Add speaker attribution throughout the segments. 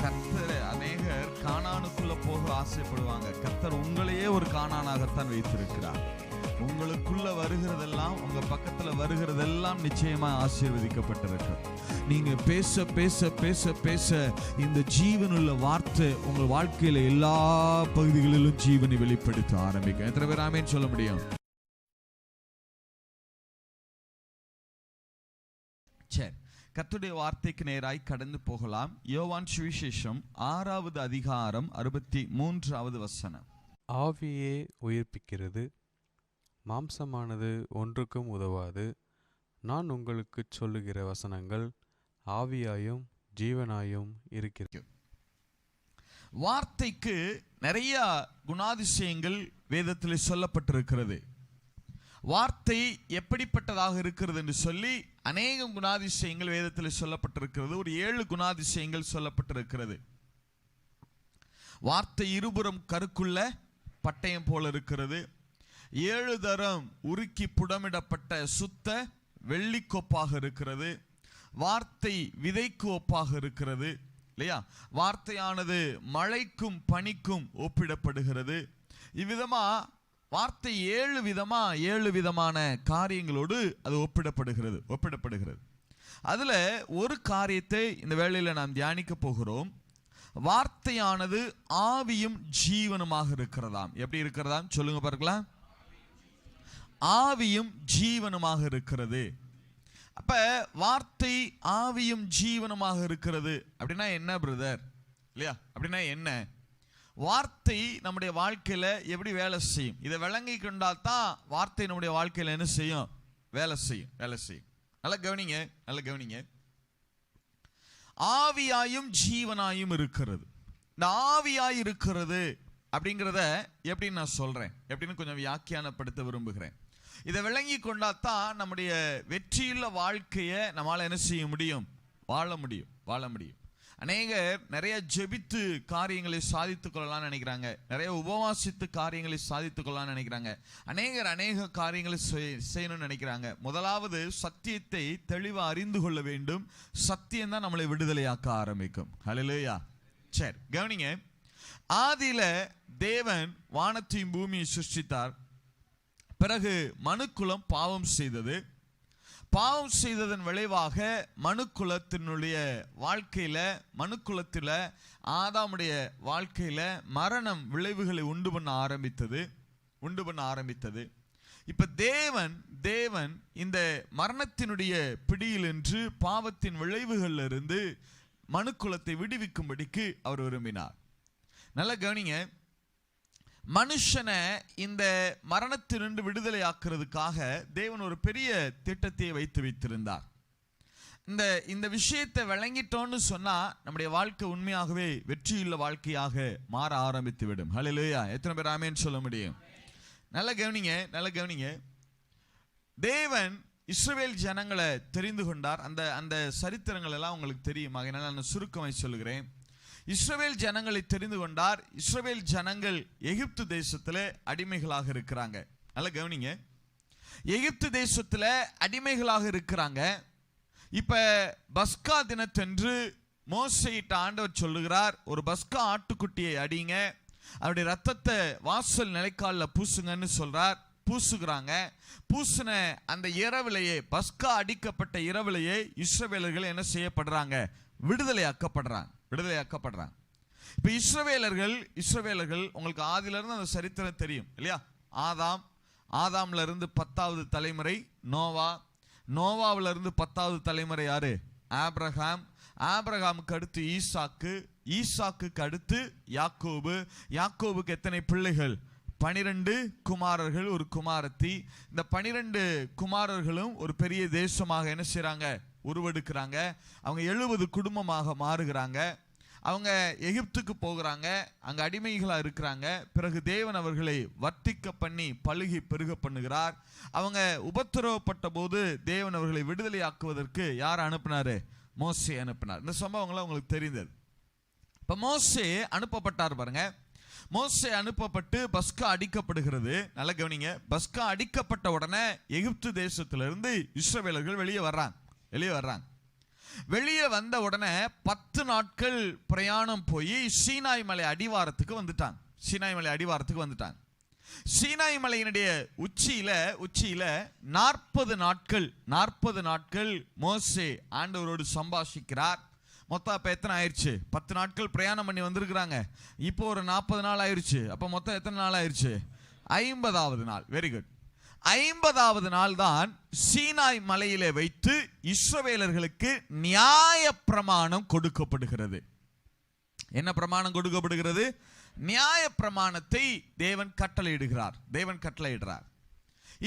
Speaker 1: கர்த்தர் அநேகர் கானானுக்குள்ள போக ஆசைப்படுவாங்க. கர்த்தர் உங்களையே ஒரு கானானாகத்தான் வைத்திருக்கிறார். உங்களுக்குள்ள வருகிறதெல்லாம், உங்க பக்கத்துல வருகிறதெல்லாம் நிச்சயமா ஆசீர்வதிக்கப்பட்டிருக்கு. நீங்க பேச பேச பேச பேச இந்த ஜீவனுள்ள வார்த்தை உங்க வாழ்க்கையில எல்லா பகுதிகளிலும் ஜீவனை வெளிப்படுத்த ஆரம்பிக்கும். எத்தனை பேர் ஆமென் சொல்ல முடியும்? சரி, கர்த்தருடைய வார்த்தைக்கு நேராய் கடந்து போகலாம். யோவான் சுவிசேஷம் 6வது அதிகாரம் 63வது வசனம்.
Speaker 2: ஆவியே உயிர்ப்பிக்கிறது, மாம்சமானது ஒன்றுக்கும் உதவாது. நான் உங்களுக்கு சொல்லுகிற வசனங்கள் ஆவியாயும் ஜீவனாயும் இருக்கிறது.
Speaker 1: வார்த்தைக்கு நிறைய குணாதிசயங்கள் வேதத்தில் சொல்லப்பட்டிருக்கிறது. வார்த்தை எப்படிப்பட்டதாக இருக்கிறது என்று சொல்லி அநேக குணாதிசயங்கள் வேதத்தில் சொல்லப்பட்டிருக்கிறது. ஒரு 7 குணாதிசயங்கள் சொல்லப்பட்டிருக்கிறது. வார்த்தை இருபுறம் கருக்குள்ள பட்டயம் போல இருக்கிறது. 7 தரம் உருக்கி புடமிடப்பட்ட சுத்த வெள்ளிக்கோப்பாக இருக்கிறது. வார்த்தை விதைக்கு ஒப்பாக இருக்கிறது இல்லையா? வார்த்தையானது மழைக்கும் பனிக்கும் ஒப்பிடப்படுகிறது. இவ்விதமா வார்த்தை 7 விதமான காரியங்களோடு அது ஒப்பிடப்படுகிறது. அதுல ஒரு காரியத்தை இந்த வேளையில நாம் தியானிக்க போகிறோம். வார்த்தையானது ஆவியும் ஜீவனுமாக இருக்கிறதாம். எப்படி இருக்கிறதாம் சொல்லுங்க பார்க்கலாம். ஆவியும் ஜீவனுமாக இருக்கிறது. அப்ப வார்த்தை ஆவியும் ஜீவனுமாக இருக்கிறது அப்படின்னா என்ன பிரதர்? இல்லையா? அப்படின்னா என்ன? வார்த்தை நம்முடைய வாழ்க்கையில எப்படி வேலை செய்யும்? இதை விளங்கி கொண்டால் தான் வார்த்தை நம்முடைய வாழ்க்கையில என்ன செய்யும்? வேலை செய்யும். நல்லா கவனிங்க. ஆவியாயும் ஜீவனாயும் இருக்கிறது. இந்த ஆவியாய் இருக்கிறது அப்படிங்கிறத எப்படி நான் சொல்றேன், எப்படின்னு கொஞ்சம் வியாக்கியானப்படுத்த விரும்புகிறேன். இதை விளங்கி கொண்டாதான் நம்முடைய வெற்றியுள்ள வாழ்க்கையை நம்மளால என்ன செய்ய முடியும்? வாழ முடியும். அநேகர் நிறைய ஜெபித்து காரியங்களை சாதித்துக் கொள்ளலாம்னு நினைக்கிறாங்க. நிறைய உபவாசித்து காரியங்களை சாதித்துக் கொள்ளலாம்னு நினைக்கிறாங்க. அநேக காரியங்களை செய்யணும்னு நினைக்கிறாங்க. முதலாவது சத்தியத்தை தெளிவாக அறிந்து கொள்ள வேண்டும். சத்தியம் தான் நம்மளை விடுதலையாக்க ஆரம்பிக்கும். ஹல்லேலூயா. சரி, கவனிங்க. ஆதியில தேவன் வானத்தையும் பூமியை சிருஷ்டித்தார். பிறகு மனுக்குலம் பாவம் செய்ததன் விளைவாக மனுக்குலத்தினுடைய வாழ்க்கையில, மனுக்குலத்தில் ஆதாமுடைய வாழ்க்கையில மரணம் விளைவுகளை உண்டு பண்ண ஆரம்பித்தது. இப்ப தேவன் இந்த மரணத்தினுடைய பிடியில் என்று பாவத்தின் விளைவுகள்ல இருந்து மனுக்குலத்தை விடுவிக்கும்படிக்கு அவர் விரும்பினார். நல்லா கவனிங்க. மனுஷனை இந்த மரணத்திலிருந்து விடுதலை ஆக்குறதுக்காக தேவன் ஒரு பெரிய திட்டத்தை வைத்திருந்தார். இந்த விஷயத்தை விளங்கிட்டோன்னு சொன்னா நம்முடைய வாழ்க்கை உண்மையாகவே வெற்றியுள்ள வாழ்க்கையாக மாற ஆரம்பித்து விடும். ஹல்லேலூயா. எத்தனை பேர் ஆமென் சொல்ல முடியும்? நல்லா கவனிங்க. தேவன் இஸ்ரவேல் ஜனங்களை தெரிந்து கொண்டார். அந்த சரித்திரங்கள் எல்லாம் உங்களுக்கு தெரியும். அதனால நான் சுருக்கமாய் சொல்லுகிறேன். இஸ்ரவேல் ஜனங்களை தெரிந்து கொண்டார். இஸ்ரவேல் ஜனங்கள் எகிப்து தேசத்துல அடிமைகளாக இருக்கிறாங்க. நல்லா கவனிங்க. எகிப்து தேசத்துல அடிமைகளாக இருக்கிறாங்க. இப்ப பஸ்கா தினத்தன்று மோசேயிட்ட ஆண்டவர் சொல்லுகிறார், ஒரு பஸ்கா ஆட்டுக்குட்டியை அடிங்க, அவருடைய ரத்தத்தை வாசல் நிலைக்காலில் பூசுங்கன்னு சொல்றார். பூசுகிறாங்க. பூசின அந்த இரவிலேயே, பஸ்கா அடிக்கப்பட்ட இரவிலேயே இஸ்ரவேலர்கள் என்ன செய்யப்படுறாங்க? விடுதலையாக்கப்படுறாங்க. இப்ப இஸ்ரவேலர்கள் உங்களுக்கு ஆதியில இருந்து அந்த சரித்திரம் தெரியும் இல்லையா? ஆதாம்ல இருந்து 10வது தலைமுறை நோவாவில இருந்து 10வது தலைமுறை யாரு? ஆபிரகாமுக்கு அடுத்து ஈசாக்குக்கு அடுத்து யாக்கோபுக்கு எத்தனை பிள்ளைகள்? 12 குமாரர்கள், ஒரு குமாரத்தி. இந்த 12 குமாரர்களும் ஒரு பெரிய தேசமாக என்ன செய்றாங்க? உருவெடுக்கிறாங்க. அவங்க 70 குடும்பமாக மாறுகிறாங்க. அவங்க எகிப்துக்கு போகிறாங்க. அங்க அடிமைகளா இருக்கிறாங்க. பிறகு தேவன் அவர்களை வர்த்திக்க பண்ணி பழுகி பெருக பண்ணுகிறார். அவங்க உபத்திரவப்பட்ட போது தேவன் அவர்களை விடுதலையாக்குவதற்கு யார் அனுப்பினாரு? மோசே அனுப்பினார். இந்த சம்பவங்கள்லாம் உங்களுக்கு தெரிந்தது. இப்ப மோசே அனுப்பப்பட்டார் பாருங்க. மோசே அனுப்பப்பட்டு பஸ்கா அடிக்கப்படுகிறது. நல்ல கவனிங்க. பஸ்கா அடிக்கப்பட்ட உடனே எகிப்து தேசத்திலிருந்து இஸ்ரவேலர்கள் வெளியே வர்றாங்க. வெளியே வந்த உடனே 10 நாட்கள் பிரயாணம் போய் சீனாய் மலை அடிவாரத்துக்கு வந்துட்டாங்க. சீனாய் மலையினுடைய உச்சியில 40 நாட்கள் மோசே ஆண்டவரோடு சம்பாஷிக்கிறார். மொத்தம் அப்ப எத்தனை ஆயிடுச்சு? 10 நாட்கள் பிரயாணம் பண்ணி வந்திருக்கிறாங்க. இப்போ ஒரு 40 நாள் ஆயிடுச்சு. அப்ப மொத்தம் எத்தனை நாள் ஆயிடுச்சு? 50வது நாள். Very good. 50வது நாள் தான் சீனாய் மலையிலே வைத்து இஸ்ரவேலர்களுக்கு நியாயப்பிரமாணம் கொடுக்கப்படுகிறது. என்ன பிரமாணம் கொடுக்கப்படுகிறது? நியாயப்பிரமாணத்தை தேவன் கட்டளையிடுகிறார்.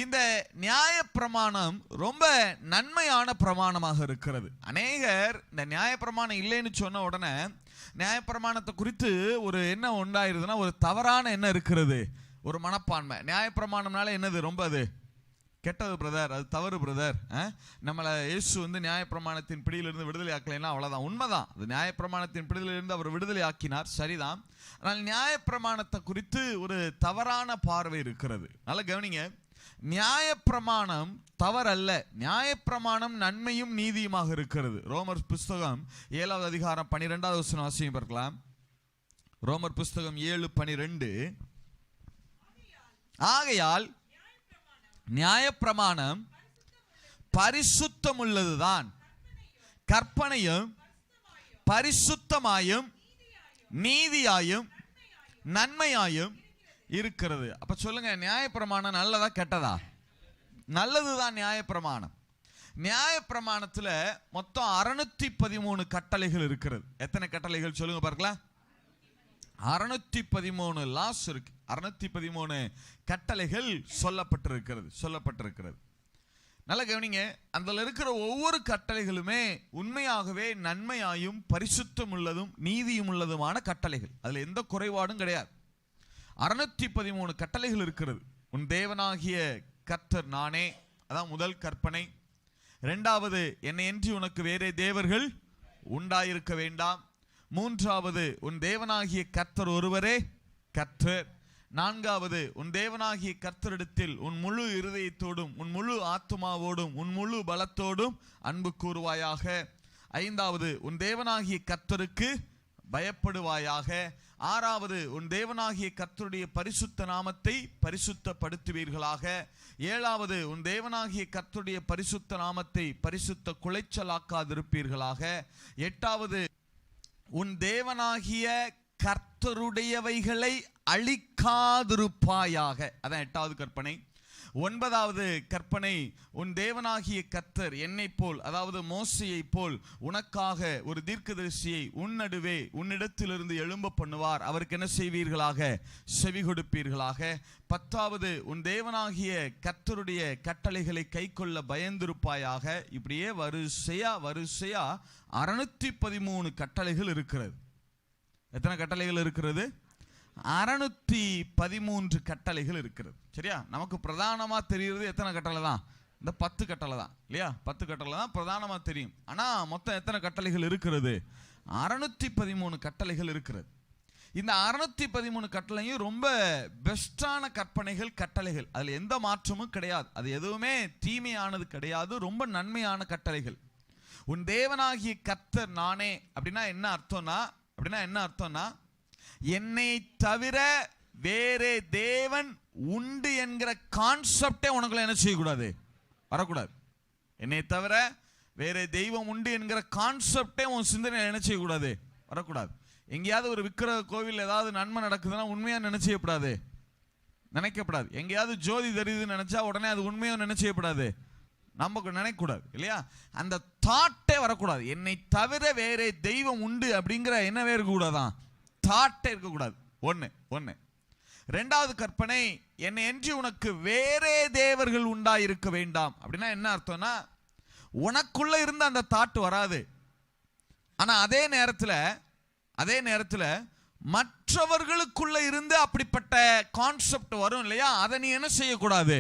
Speaker 1: இந்த நியாயப்பிரமாணம் ரொம்ப நன்மையான பிரமாணமாக இருக்கிறது. அநேகர் இந்த நியாயப்பிரமாணம் இல்லைன்னு சொன்ன உடனே நியாயப்பிரமாணத்தை குறித்து ஒரு என்ன உண்டாயிருதுன்னா, ஒரு தவறான என்ன இருக்கிறது, ஒரு மனப்பான்மை. நியாயப்பிரமாணம்னால என்னது? ரொம்ப அது கெட்டது பிரதர், அது தவறு பிரதர், நம்மளை இயேசு நியாயப்பிரமாணத்தின் பிடியிலிருந்து விடுதலை ஆக்கலைன்னா அவ்வளோதான். உண்மைதான், அது நியாயப்பிரமாணத்தின் பிடியிலிருந்து அவர் விடுதலை ஆக்கினார், சரிதான். ஆனால் நியாயப்பிரமாணத்தை குறித்து ஒரு தவறான பார்வை இருக்கிறது. நல்லா கவனிங்க, நியாயப்பிரமாணம் தவறல்ல. நியாயப்பிரமாணம் நன்மையும் நீதியுமாக இருக்கிறது. ரோமர் புஸ்தகம் 7வது அதிகாரம் 12வது வசனம் வாசியம் பார்க்கலாம். ரோமர் புஸ்தகம் 7:12. ஆகையால் நியாயப்பிரமாணம் பரிசுத்தமுள்ளதுதான், கற்பனையும் பரிசுத்தமாயும் நீதியாயும் நன்மையாயும் இருக்கிறது. அப்ப சொல்லுங்க, நியாயப்பிரமாணம் நல்லதா கெட்டதா? நல்லதுதான் நியாயப்பிரமாணம். நியாயப்பிரமாணத்துல மொத்தம் 613 கட்டளைகள் இருக்கிறது. எத்தனை கட்டளைகள் சொல்லுங்க பார்க்கலாம்? 613 லாஸ் இருக்கு. 613 கட்டளைகள் சொல்லப்பட்டிருக்கிறது. நல்ல கவனிங்க, அதில் இருக்கிற ஒவ்வொரு கட்டளைகளுமே உண்மையாகவே நன்மையாயும் பரிசுத்தம் உள்ளதும் நீதியும் உள்ளதுமான கட்டளைகள். அதுல எந்த குறைபாடும் கிடையாது. 613 கட்டளைகள் இருக்கிறது. உன் தேவனாகிய கர்த்தர் நானே, அதான் முதல் கற்பனை. 2வது, என்னை அன்றி உனக்கு வேறே தேவர்கள் உண்டாயிருக்க வேண்டாம். 3வது, உன் தேவனாகிய கர்த்தர் ஒருவரே கர்த்தர். 4வது, உன் தேவனாகிய கர்த்தரிடத்தில் உன் முழு இருதயத்தோடும் உன் முழு ஆத்துமாவோடும் உன் முழு பலத்தோடும் அன்பு கூறுவாயாக. 5வது, உன் தேவனாகிய கர்த்தருக்கு பயப்படுவாயாக. 6வது, உன் தேவனாகிய கர்த்தருடைய பரிசுத்த நாமத்தை பரிசுத்தப்படுத்துவீர்களாக. 7வது, உன் தேவனாகிய கர்த்தருடைய பரிசுத்த நாமத்தை பரிசுத்த குலைச்சலாக்காதிருப்பீர்களாக. 8வது, உன் தேவனாகிய கர்த்தருடையவைகளை அழிக்காதிருப்பாயாக. அதான் 8வது கற்பனை. 9வது கற்பனை, உன் தேவனாகிய கர்த்தர் என்னை போல், அதாவது மோசேயை போல் உனக்காக ஒரு தீர்க்கதரிசியை உன் நடுவே உன்னிடத்திலிருந்து எழும்ப பண்ணுவார். அவருக்கு என்ன செய்வீர்களாக? செவி கொடுப்பீர்களாக. 10வது, உன் தேவனாகிய கர்த்தருடைய கட்டளைகளை கைக்கொள்ள பயந்திருப்பாயாக. இப்படியே வரிசையா 613 கட்டளைகள் இருக்கிறது. எத்தனை கட்டளைகள் இருக்கிறது? 613 கட்டளைகள் இருக்கிறது. சரியா? நமக்கு பிரதானமா தெரிகிறது எத்தனை கட்டளை தான்? இந்த 10 கட்டளை தான், இல்லையா? 10 கட்டளை தான் பிரதானமா தெரியும். ஆனா மொத்தம் எத்தனை கட்டளைகள் இருக்கிறது? 613 கட்டளைகள் இருக்கிறது. இந்த 613 கட்டளையும் ரொம்ப பெஸ்டான கட்டளைகள். அதுல எந்த மாற்றமும் கிடையாது. அது எதுவுமே தீமையானது கிடையாது. ரொம்ப நன்மையான கட்டளைகள். உன் தேவனாகிய கர்த்தர் நானே அப்படின்னா என்ன அர்த்தம்னா, என்னை தவிர வேறே தேவன் உண்டு என்கிற கான்செப்டே உனக்குள்ள என்ன செய்யக்கூடாது? வரக்கூடாது. என்னை தவிர வேறே தெய்வம் உண்டு என்கிற கான்செப்டே உன் சிந்தனை என்ன செய்யக்கூடாது? வரக்கூடாது. எங்கேயாவது ஒரு விக்கிரக கோவில் ஏதாவது நன்மை நடக்குதுன்னா உண்மையா நினைக்கப்படாது. எங்கேயாவது ஜோதி தெரியுதுன்னு நினைச்சா உடனே அது உண்மையா நினைச்சப்படாது, நமக்கு நினைக்கூடாது, இல்லையா? அந்த தாட்டே வரக்கூடாது. என்னை தவிர வேறே தெய்வம் உண்டு அப்படிங்கிற என்னவே இருக்கக்கூடாதான், தாட்டே இருக்கக்கூடாது. ஒன்று. 2வது கற்பனை, என்னை அன்றி உனக்கு வேறே தேவர்கள் உண்டாயிருக்க வேண்டாம். அப்படின்னா என்ன அர்த்தம்னா, உனக்குள்ள இருந்த அந்த தாட் வராது. ஆனா அதே நேரத்தில் மற்றவர்களுக்குள்ள இருந்து அப்படிப்பட்ட கான்செப்ட் வரும், இல்லையா? அதை நீ என்ன செய்யக்கூடாது?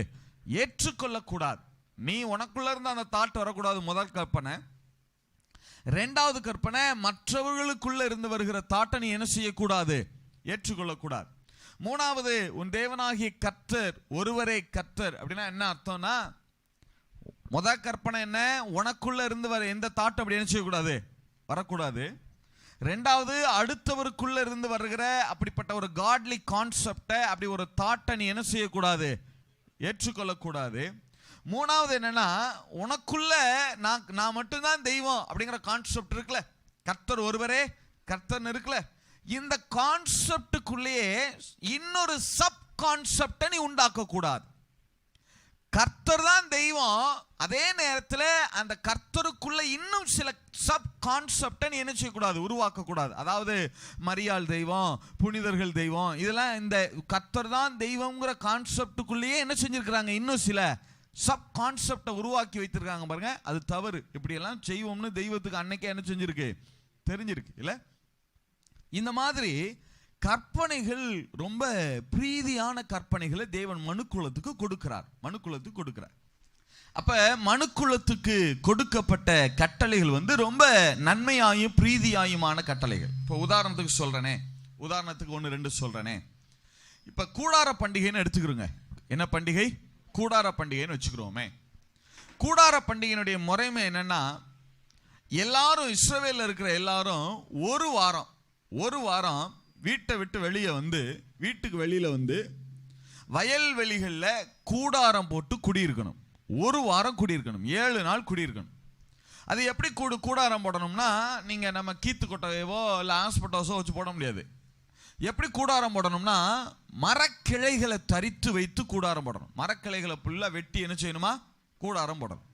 Speaker 1: ஏற்றுக்கொள்ளக்கூடாது. நீ உனக்குள்ள இருந்து அந்த தாட் வரக்கூடாது. முதல் கற்பனை. 2வது கற்பனை, மற்றவர்களுக்குள்ள இருந்து வருகிற தாட்டை நீ என்ன செய்யக்கூடாது? ஏற்றுக்கொள்ளக்கூடாது. 3வது, உன் தேவனாகிய கர்த்தர் ஒருவரே கர்த்தர். அப்படின்னா என்ன அர்த்தம்னா, கற்பனை என்ன? உனக்குள்ள இருந்து வர எந்த தாட் அப்படி என்ன செய்யக்கூடாது, வரக்கூடாது. ரெண்டாவது, அடுத்தவருக்குள்ள இருந்து வருகிற அப்படிப்பட்ட ஒரு காட்லி கான்செப்டை, அப்படி ஒரு தாட்டை நீ என்ன செய்யக்கூடாது, ஏற்றுக்கொள்ளக்கூடாது. மூணாவது என்னன்னா, உனக்குள்ள நான் மட்டும்தான் தெய்வம் அப்படிங்கிற கான்செப்ட் இருக்குல்ல, கர்த்தர் ஒருவரே கர்த்தர் இருக்குல்ல, இந்த கான்செப்டுக்குள்ளேயே இன்னொரு சப் கான்செப்டை நீ உண்டாக்க கூடாது. கர்த்தர் தான் தெய்வம், அதே நேரத்தில் அந்த கர்த்தருக்குள்ள இன்னும் சில சப் கான்செப்டை நீ என்ன செய்யக்கூடாது, உருவாக்க கூடாது. அதாவது மரியாள் தெய்வம், புனிதர்கள் தெய்வம், இதெல்லாம் இந்த கர்த்தர் தான் தெய்வம்ங்கிற கான்செப்டுக்குள்ளேயே என்ன செஞ்சிருக்கிறாங்க, இன்னும் சில சப் கான்செப்டை உருவாக்கி வைத்திருக்காங்க பாருங்க. அது தவறு. இப்படியெல்லாம் செய்வோம்னு தெய்வத்துக்கு அன்னைக்கே என்ன செஞ்சிருக்கு, தெரிஞ்சிருக்கு இல்ல. இந்த மாதிரி கற்பனைகள், ரொம்ப பிரீதியான கற்பனைகளை தேவன் மனுக்குலத்துக்கு கொடுக்கிறார். அப்ப மனுக்குலத்துக்கு கொடுக்கப்பட்ட கட்டளைகள் ரொம்ப நன்மையாயும் பிரீதியாயுமான கட்டளைகள். இப்போ உதாரணத்துக்கு 1-2 சொல்றேனே. இப்ப கூடார பண்டிகைன்னு எடுத்துக்கிறோங்க. என்ன பண்டிகை? கூடார பண்டிகைன்னு வச்சுக்கிறோமே. கூடார பண்டிகையினுடைய முறைமை என்னன்னா, எல்லாரும் இஸ்ரவேல்ல இருக்கிற எல்லாரும் ஒரு வாரம் வீட்டை விட்டு வெளியே வீட்டுக்கு வெளியில வயல்வெளிகளில் கூடாரம் போட்டு குடியிருக்கணும். ஒரு வாரம் குடியிருக்கணும், 7 நாள் குடியிருக்கணும். அது எப்படி கூடாரம் போடணும்னா, நீங்க நம்ம கீத்து கொட்டையவோ இல்லை ஆஸ்பட்டாஸோ வச்சு போட முடியாது. எப்படி கூடாரம் போடணும்னா, மரக்கிளைகளை தரித்து வைத்து கூடாரம் போடணும். மரக்கிளைகளை ஃபுல்லாக வெட்டி என்ன செய்யணுமா, கூடாரம் போடணும்.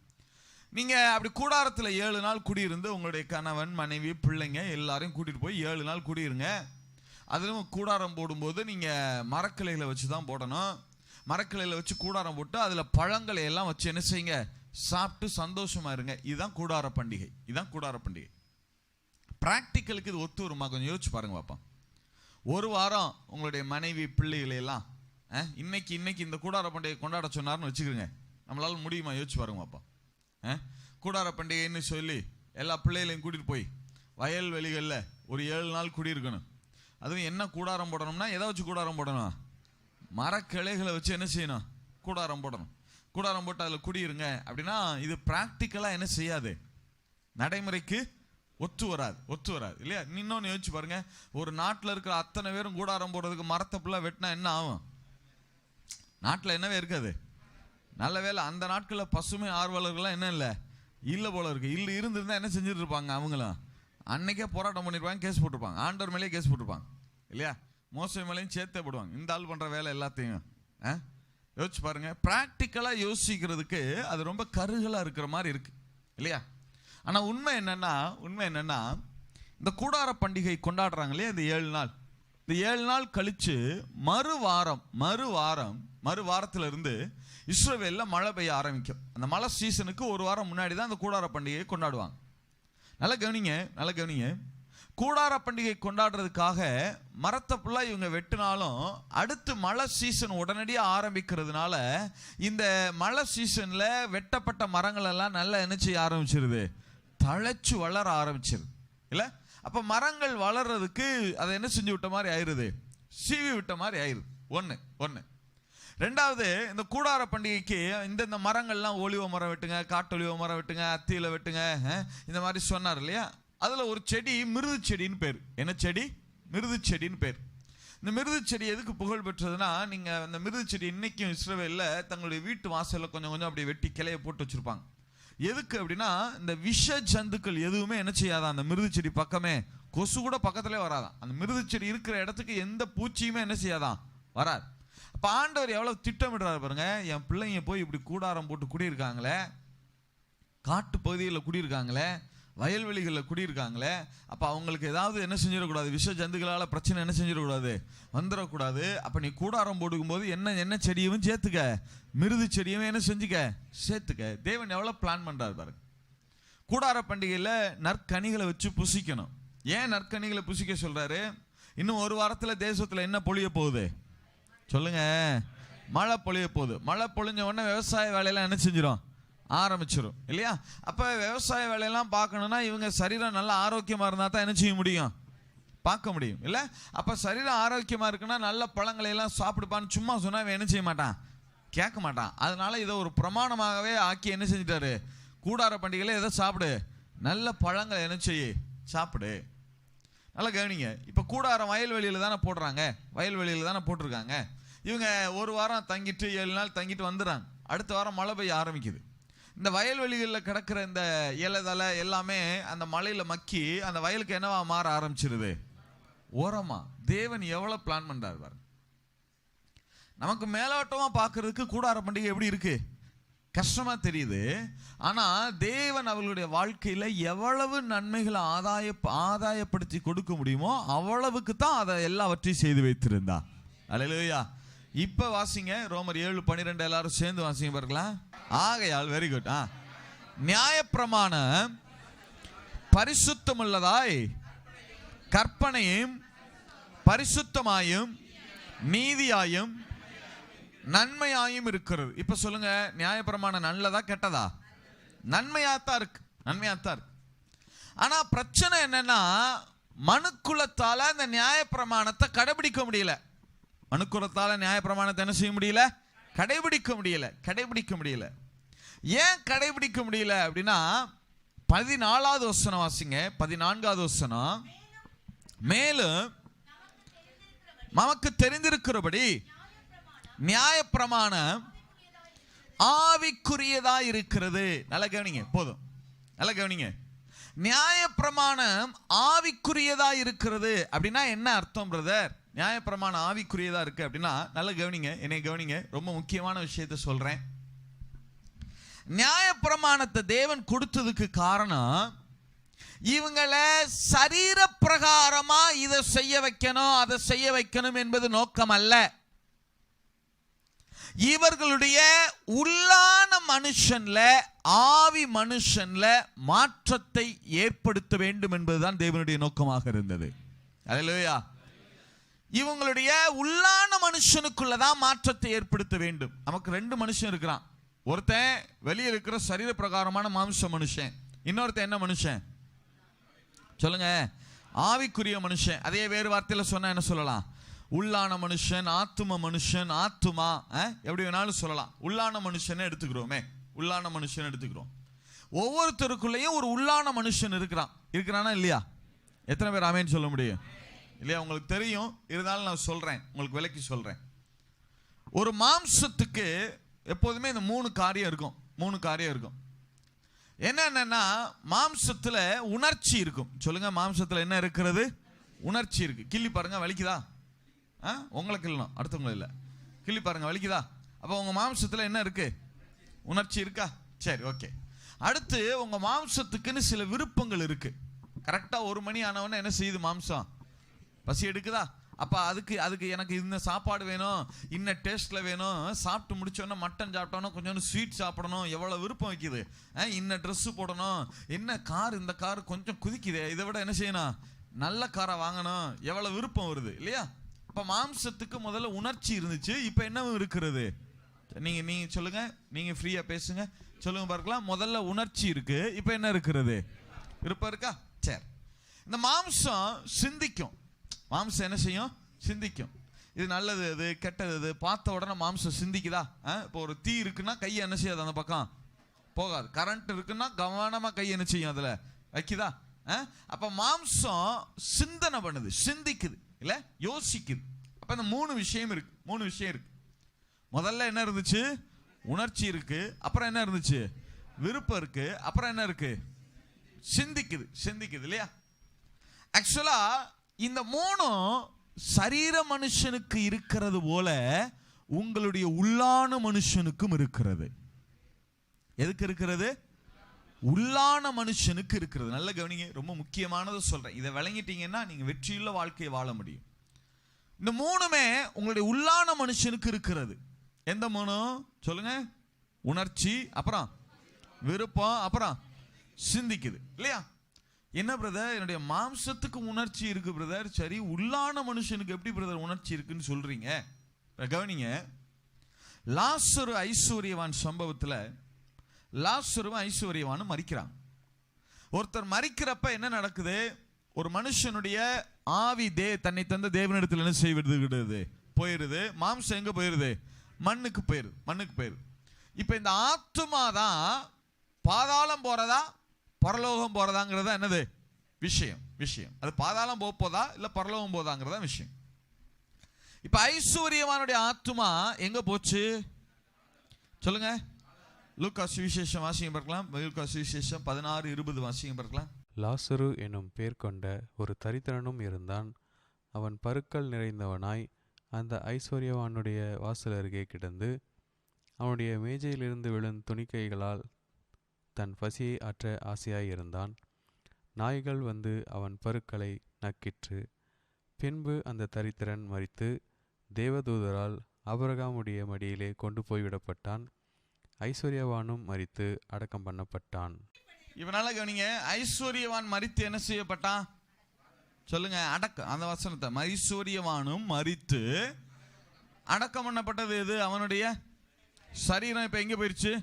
Speaker 1: நீங்க அப்படி கூடாரத்தில் 7 நாள் குடியிருந்து உங்களுடைய கணவன், மனைவி, பிள்ளைங்க எல்லாரையும் கூட்டிட்டு போய் 7 நாள் குடியிருங்க. அதிலும் கூடாரம் போடும்போது நீங்க மரக்கிளைகளை வச்சு தான் போடணும். மரக்கிளையில வச்சு கூடாரம் போட்டு அதில் பழங்களை எல்லாம் வச்சு என்ன செய்யுங்க, சாப்பிட்டு சந்தோஷமா இருங்க. இதுதான் கூடார பண்டிகை. பிராக்டிக்கலுக்கு இது ஒத்து வருமா? கொஞ்சம் யோசிச்சு பாருங்க பாப்பா. ஒரு வாரம் உங்களுடைய மனைவி, பிள்ளைகளை எல்லாம் இன்னைக்கு இந்த கூடார பண்டிகை கொண்டாட சொன்னார்னு வச்சுக்கிறோங்க. நம்மளால முடியுமா? யோசிச்சு பாருங்க பாப்பா. கூடார பண்டிகைன்னு சொல்லி எல்லா பிள்ளைகளையும் கூட்டிட்டு போய் வயல்வெளிகளில் ஒரு 7 நாள் குடியிருக்கணும். அதுவும் என்ன கூடாரம் போடணும்னா, எதை வச்சு கூடாரம் போடணும்? மரக்கிளைகளை வச்சு என்ன செய்யணும், கூடாரம் போடணும். கூடாரம் போட்டு அதில் குடியிருங்க அப்படின்னா, இது பிராக்டிக்கலாக என்ன செய்யாது, நடைமுறைக்கு ஒத்து வராது இல்லையா? இன்னொன்று யோசிச்சு பாருங்க. ஒரு நாட்டில் இருக்கிற அத்தனை பேரும் கூடாரம் போடுறதுக்கு மரத்தை ஃபுல்லாக வெட்டினா என்ன ஆகும்? நாட்டில் என்னவே இருக்காது. நல்ல வேலை அந்த நாட்களில் பசுமை ஆர்வலர்கள்லாம் என்ன இல்லை போல இருக்கு. இருந்திருந்தா என்ன செஞ்சுட்டு இருப்பாங்க? அவங்களும் அன்னைக்கே போராட்டம் பண்ணிருப்பாங்க, கேஸ் போட்டிருப்பாங்க. ஆண்டவர் மேலேயே கேஸ் போட்டிருப்பாங்க இல்லையா? மோசை மேலேயும் சேர்த்தே போடுவாங்க. இந்த ஆள் பண்ற வேலை எல்லாத்தையும் யோசிச்சு பாருங்க. பிராக்டிக்கலா யோசிக்கிறதுக்கு அது ரொம்ப கருகலா இருக்கிற மாதிரி இருக்கு இல்லையா? ஆனா உண்மை என்னன்னா இந்த கூடார பண்டிகை கொண்டாடுறாங்க இல்லையா, இந்த 7 நாள் கழிச்சு மறு வாரத்துல இருந்து இஸ்ரவேல்ல மழை பெய்ய ஆரம்பிக்கும். அந்த மழை சீசனுக்கு ஒரு வாரம் முன்னாடி தான் அந்த கூடார பண்டிகையை கொண்டாடுவாங்க. நல்லா கவனிங்க. கூடார பண்டிகை கொண்டாடுறதுக்காக மரத்தை ஃபுல்லாக இவங்க வெட்டினாலும் அடுத்து மழை சீசன் உடனடியாக ஆரம்பிக்கிறதுனால இந்த மழை சீசன்ல வெட்டப்பட்ட மரங்கள் எல்லாம் நல்லா என்ன செய்ய ஆரம்பிச்சிருது, தழைச்சு வளர ஆரம்பிச்சிருது இல்லை? அப்போ மரங்கள் வளர்றதுக்கு அதை என்ன செஞ்சு விட்ட மாதிரி ஆயிடுது, சீவி விட்ட மாதிரி ஆயிடுது. ஒன்று. ரெண்டாவது, இந்த கூடார பண்டிகைக்கு இந்த மரங்கள்லாம் ஒலிவ மரம் வெட்டுங்க, காட்டொலிவ மரம் வெட்டுங்க, அத்தியில வெட்டுங்க, இந்த மாதிரி சொன்னார் இல்லையா? அதுல ஒரு செடி மிருது செடின்னு பேர். என்ன செடி? மிருது செடின்னு பேர். இந்த மிருது செடி எதுக்கு புகழ் பெற்றதுன்னா, நீங்க அந்த மிருது செடி இன்னைக்கும் இஸ்ரவேல்ல தங்களுடைய வீட்டு வாசல்ல கொஞ்சம் அப்படி வெட்டி கிளைய போட்டு வச்சிருப்பாங்க. எதுக்கு அப்படின்னா, இந்த விஷ ஜந்துக்கள் எதுவுமே என்ன செய்யாதான் அந்த மிருது செடி பக்கமே, கொசு கூட பக்கத்திலே வராதான். அந்த மிருது செடி இருக்கிற இடத்துக்கு எந்த பூச்சியுமே என்ன செய்யாதான், வராது. அப்ப ஆண்டவர் எவ்வளவு திட்டமிடுறாரு பாருங்க. என் பிள்ளைங்க போய் இப்படி கூடாரம் போட்டு குடியிருக்காங்களே, காட்டு பகுதிகளில் குடியிருக்காங்களே, வயல்வெளிகளில் குடியிருக்காங்களே, அப்ப அவங்களுக்கு ஏதாவது என்ன செஞ்சிடக்கூடாது, விஷ ஜந்துக்களால பிரச்சனை என்ன செஞ்சிடக்கூடாது, வந்துடக்கூடாது. அப்ப நீ கூடாரம் போடுக்கும் போது என்ன செடியும் சேர்த்துக்க, மிருது செடியும் என்ன செஞ்சுக்க, சேர்த்துக்க. தேவன் எவ்வளவு பிளான் பண்றாரு பாருங்க. கூடார பண்டிகையில நற்கனிகளை வச்சு புசிக்கணும். ஏன் நற்கனிகளை புசிக்க சொல்றாரு? இன்னும் ஒரு வாரத்துல தேசத்துல என்ன பொழிய போகுது சொல்லுங்க? மழை பொழிய போகுது. மழை பொழிஞ்ச உடனே விவசாய வேலையெல்லாம் என்ன செஞ்சிடும், ஆரம்பிச்சிடும் இல்லையா? அப்ப விவசாய வேலையெல்லாம் பார்க்கணும்னா இவங்க சரீரம் நல்லா ஆரோக்கியமா இருந்தா தான் என்ன செய்ய முடியும், பார்க்க முடியும் இல்ல? அப்ப சரீரம் ஆரோக்கியமா இருக்குன்னா நல்ல பழங்களை எல்லாம் சாப்பிடுப்பான்னு சும்மா சொன்னா என்ன செய்ய மாட்டான், கேட்க மாட்டான். அதனால இதை ஒரு பிரமாணமாகவே ஆக்கி என்ன செஞ்சிட்டாரு, கூடார பண்டிகையில் எதை சாப்பிடு, நல்ல பழங்களை என்ன செய்ய சாப்பிடு. நல்லா கவனிங்க. இப்போ கூடாரம் வயல்வெளியில் தானே போடுறாங்க, வயல்வெளியில் தானே போட்டிருக்காங்க. இவங்க ஒரு வாரம் தங்கிட்டு 7 நாள் தங்கிட்டு வந்துடுறாங்க. அடுத்த வாரம் மழை பெய்ய ஆரம்பிக்குது. இந்த வயல்வெளிகளில் கிடக்கிற இந்த இலைதலை எல்லாமே அந்த மழையில் மக்கி அந்த வயலுக்கு என்னவா மாற ஆரம்பிச்சிருது, ஓரமா. தேவன் எவ்வளோ பிளான் பண்ணுறாரு பாரு. நமக்கு மேலோட்டமாக பார்க்கறதுக்கு கூடார பண்டிகை எப்படி இருக்கு, கஷ்டமா தெரியுது. ஆனா தேவன் அவர்களுடைய வாழ்க்கையில எவ்வளவு நன்மைகளை ஆதாயப்படுத்தி கொடுக்க முடியுமோ அவ்வளவுக்கு தான் அதை எல்லாவற்றையும் செய்து வைத்திருந்தா. அல்லேலூயா. இப்ப வாசிங்க ரோமர் 7:12 எல்லாரும் சேர்ந்து வாசிங்க பாருங்களேன். ஆகையால் வெரி குட். நியாயப்பிரமாணம் பரிசுத்தமுள்ளதாய் கற்பனையும் பரிசுத்தமாயும் நீதியாயும் நன்மையாயும் இருக்கிறது. இப்ப சொல்லுங்க, நியாயப்பிரமாணம் நல்லதா கெட்டதா? நன்மையாத்தான் இருக்கு, நன்மையாத்தான் இருக்கு. ஆனா பிரச்சனை என்னன்னா, மனுக்குலத்தால இந்த நியாயப்பிரமாணத்தை கடைபிடிக்க முடியல. மனுக்குலத்தால நியாயப்பிரமாணத்தை என்ன செய்ய முடியல, கடைபிடிக்க முடியல. ஏன் கடைபிடிக்க முடியல அப்படின்னா, 14வது வசனம் வாசிங்க. 14வது வசனம், மேலும் நமக்கு தெரிந்திருக்கிறபடி நியாயப்பிரமாணம் ஆவிக்குரியதா இருக்கிறது. நல்ல கவனிங்க, போதும், நல்ல கவனிங்க. நியாயப்பிரமாணம் ஆவிக்குரியதா இருக்கிறது அப்படின்னா என்ன அர்த்தம் பிரதர்? நியாயப்பிரமாணம் ஆவிக்குரியதா இருக்கு அப்படின்னா, நல்ல கவனிங்க, என்னை கவனிங்க, ரொம்ப முக்கியமான விஷயத்தை சொல்றேன். நியாயப்பிரமாணத்தை தேவன் கொடுத்ததுக்கு காரணம், இவங்களை சரீர பிரகாரமா இதை செய்ய வைக்கணும் அதை செய்ய வைக்கணும் என்பது நோக்கம் அல்ல. இவர்களுடைய உள்ளான மனுஷன்ல, ஆவி மனுஷன்ல மாற்றத்தை ஏற்படுத்த வேண்டும் என்பதுதான் தேவனுடைய நோக்கமாக இருந்தது. அல்லேலூயா. இவங்களுடைய உள்ளான மனுஷனுக்குள்ளதான் மாற்றத்தை ஏற்படுத்த வேண்டும். நமக்கு 2 மனுஷன் இருக்கிறான். ஒருத்தன் வெளியே இருக்கிற சரீர பிரகாரமான மாம்ச மனுஷன், இன்னொருத்தன் என்ன மனுஷன் சொல்லுங்க? ஆவிக்குரிய மனுஷன். அதே வேறு வார்த்தையில சொன்னா என்ன சொல்லலாம்? உள்ளான மனுஷன், ஆத்தும மனுஷன், ஆத்துமா, எப்படி வேணாலும் சொல்லலாம். உள்ளான மனுஷனை எடுத்துக்கிறோமே, உள்ளான மனுஷன் எடுத்துக்கிறோம். ஒவ்வொருத்தருக்குள்ளேயும் ஒரு உள்ளான மனுஷன் இருக்கிறானா இல்லையா? எத்தனை பேர் ஆமேன்னு சொல்ல முடியும்? இல்லையா? உங்களுக்கு தெரியும், இருந்தாலும் நான் சொல்றேன், உங்களுக்கு விளக்கி சொல்றேன். ஒரு மாம்சத்துக்கு எப்போதுமே இந்த 3 காரியம் இருக்கும். என்னன்னா, மாம்சத்துல உணர்ச்சி இருக்கும். சொல்லுங்க, மாம்சத்துல என்ன இருக்கிறது? உணர்ச்சி இருக்கு. கிள்ளி பாருங்க, வலிக்குதா? உங்களுக்கு இல்லைனா அடுத்தவங்களை இல்லை, கிள்ளி பாருங்க, வலிக்குதா? அப்போ உங்க மாம்சத்துல என்ன இருக்கு? உணர்ச்சி இருக்கா? சரி, ஓகே. அடுத்து உங்க மாம்சத்துக்குன்னு சில விருப்பங்கள் இருக்கு. கரெக்டா 1 மணி ஆனவன என்ன செய்யுது மாம்சம்? பசி எடுக்குதா? அப்ப அதுக்கு எனக்கு இந்த சாப்பாடு வேணும், இன்ன டேஸ்ட்ல வேணும், சாப்பிட்டு முடிச்சோன்னா மட்டன் சாப்பிட்டோன்னா கொஞ்சம் ஸ்வீட் சாப்பிடணும், எவ்வளவு விருப்பம் வைக்குது. இன்ன ட்ரெஸ் போடணும், என்ன கார், இந்த கார் கொஞ்சம் குதிக்குது, இதை விட என்ன செய்யணும், நல்ல காரை வாங்கணும், எவ்வளவு விருப்பம் வருது இல்லையா? அப்ப மாம்சத்துக்கு முதல்ல உணர்ச்சி இருந்துச்சு, இப்ப என்ன இருக்கிறது? நீங்க சொல்லுங்க, நீங்க ஃப்ரீயா பேசுங்க, சொல்லுங்க பார்க்கலாம். முதல்ல உணர்ச்சி இருக்கு, இப்ப என்ன இருக்கிறது? விருப்பம் இருக்கா? சரி. இந்த மாம்சம் சிந்திக்கும். மாம்சம் என்ன செய்யும்? சிந்திக்கும். இது நல்லது, இது கெட்டது, இது பார்த்த உடனே மாம்சம் சிந்திக்குதா? இப்போ ஒரு தீ இருக்குன்னா கையை என்ன செய்யாது, அந்த பக்கம் போகாது. கரண்ட் இருக்குன்னா கவனமா கையை என்ன செய்யும், அதுல வைக்குதா? அப்ப மாம்சம் சிந்தனை பண்ணுது, சிந்திக்குது இல்ல, யோசிக்குது. அப்ப இந்த 3 விஷயம் இருக்கு. முதல்ல என்ன இருந்துச்சு? உணர்ச்சி இருக்கு. அப்புறம் என்ன இருந்துச்சு? விருப்பம் இருக்கு. அப்புறம் என்ன இருக்கு? சிந்திக்குது இல்லையா? ஆக்சுவலா இந்த 3ம் சரீர மனுஷனுக்கு இருக்கிறது போல உங்களுடைய உள்ளான மனுஷனுக்கும் இருக்கிறது. எதுக்கு இருக்கிறது? உள்ளான மனுஷனுக்கு இருக்கிறது. நல்ல கவனிங்க, ரொம்ப முக்கியமானதை சொல்றேன். இதை விளங்கிட்டீங்கன்னா நீங்க வெற்றியுள்ள வாழ்க்கையை வாழ முடியும். இந்த 3மே உங்களுடைய உள்ளான மனுஷனுக்கு இருக்கிறது. எந்த 3 சொல்லுங்க? உணர்ச்சி, அப்புறம் விருப்பம், அப்புறம் சிந்திக்குது இல்லையா? என்ன பிரதர், என்னுடைய மாம்சத்துக்கு உணர்ச்சி இருக்கு பிரதர், சரி, உள்ளான மனுஷனுக்கு எப்படி பிரதர் உணர்ச்சி இருக்குன்னு சொல்றீங்க? கவனிங்க, லாசரு ஐஸ்வர்யவான் சம்பவத்துல லாசரும் ஐஸ்வர்யவானும் மரிக்கிறாங்க. ஒருத்தர் மரிக்கிறப்ப என்ன நடக்குது? ஒரு மனுஷனுடைய ஆவி தன்னை தந்த தேவனிடத்தில் என்ன செய்வது? போயிருது. மாம்சம் எங்க போயிருது? மண்ணுக்கு போயிருது. இப்ப இந்த ஆத்துமா தான் பாதாளம் போறதா பரலோகம் போறதாங்கிறதா என்னது விஷயம். அது பாதாளம் போதா இல்ல பரலோகம் போதாங்கிறதா விஷயம். இப்ப ஐஸ்வர்யவானுடைய ஆத்துமா எங்க போச்சு சொல்லுங்க. லூக்கா சுவிசேஷம் வாசியம் பார்க்கலாம். லூக்கா சுவிசேஷம் 16:20 வாசியம் பார்க்கலாம்.
Speaker 2: லாசரு என்னும் பேர் கொண்ட ஒரு தரித்திரனும் இருந்தான். அவன் பருக்கள் நிறைந்தவனாய் அந்த ஐஸ்வர்யவானுடைய வாசல் அருகே கிடந்து அவனுடைய மேஜையிலிருந்து விழும் துணிக்கைகளால் தன் பசியை ஆற்ற ஆசையாயிருந்தான். நாய்கள் வந்து அவன் பருக்களை நக்கிற்று. பின்பு அந்த தரித்திரன் மரித்து தேவதூதரால் ஆபிரகாமுடைய மடியிலே கொண்டு போய்விடப்பட்டான். ஐஸ்வர்யவானும் மரித்து அடக்கம் பண்ணப்பட்டான்.
Speaker 1: இவனால கவனிங்க, ஐஸ்வர்யவான் மரித்து என்ன செய்யப்பட்டான் சொல்லுங்க, அடக்கம். அந்த வசனத்தை, ஐஸ்வர்யவானும் மரித்து அடக்கம் பண்ணப்பட்டது எது? அவனுடைய சரீரம் இப்ப எங்க போயிடுச்சு?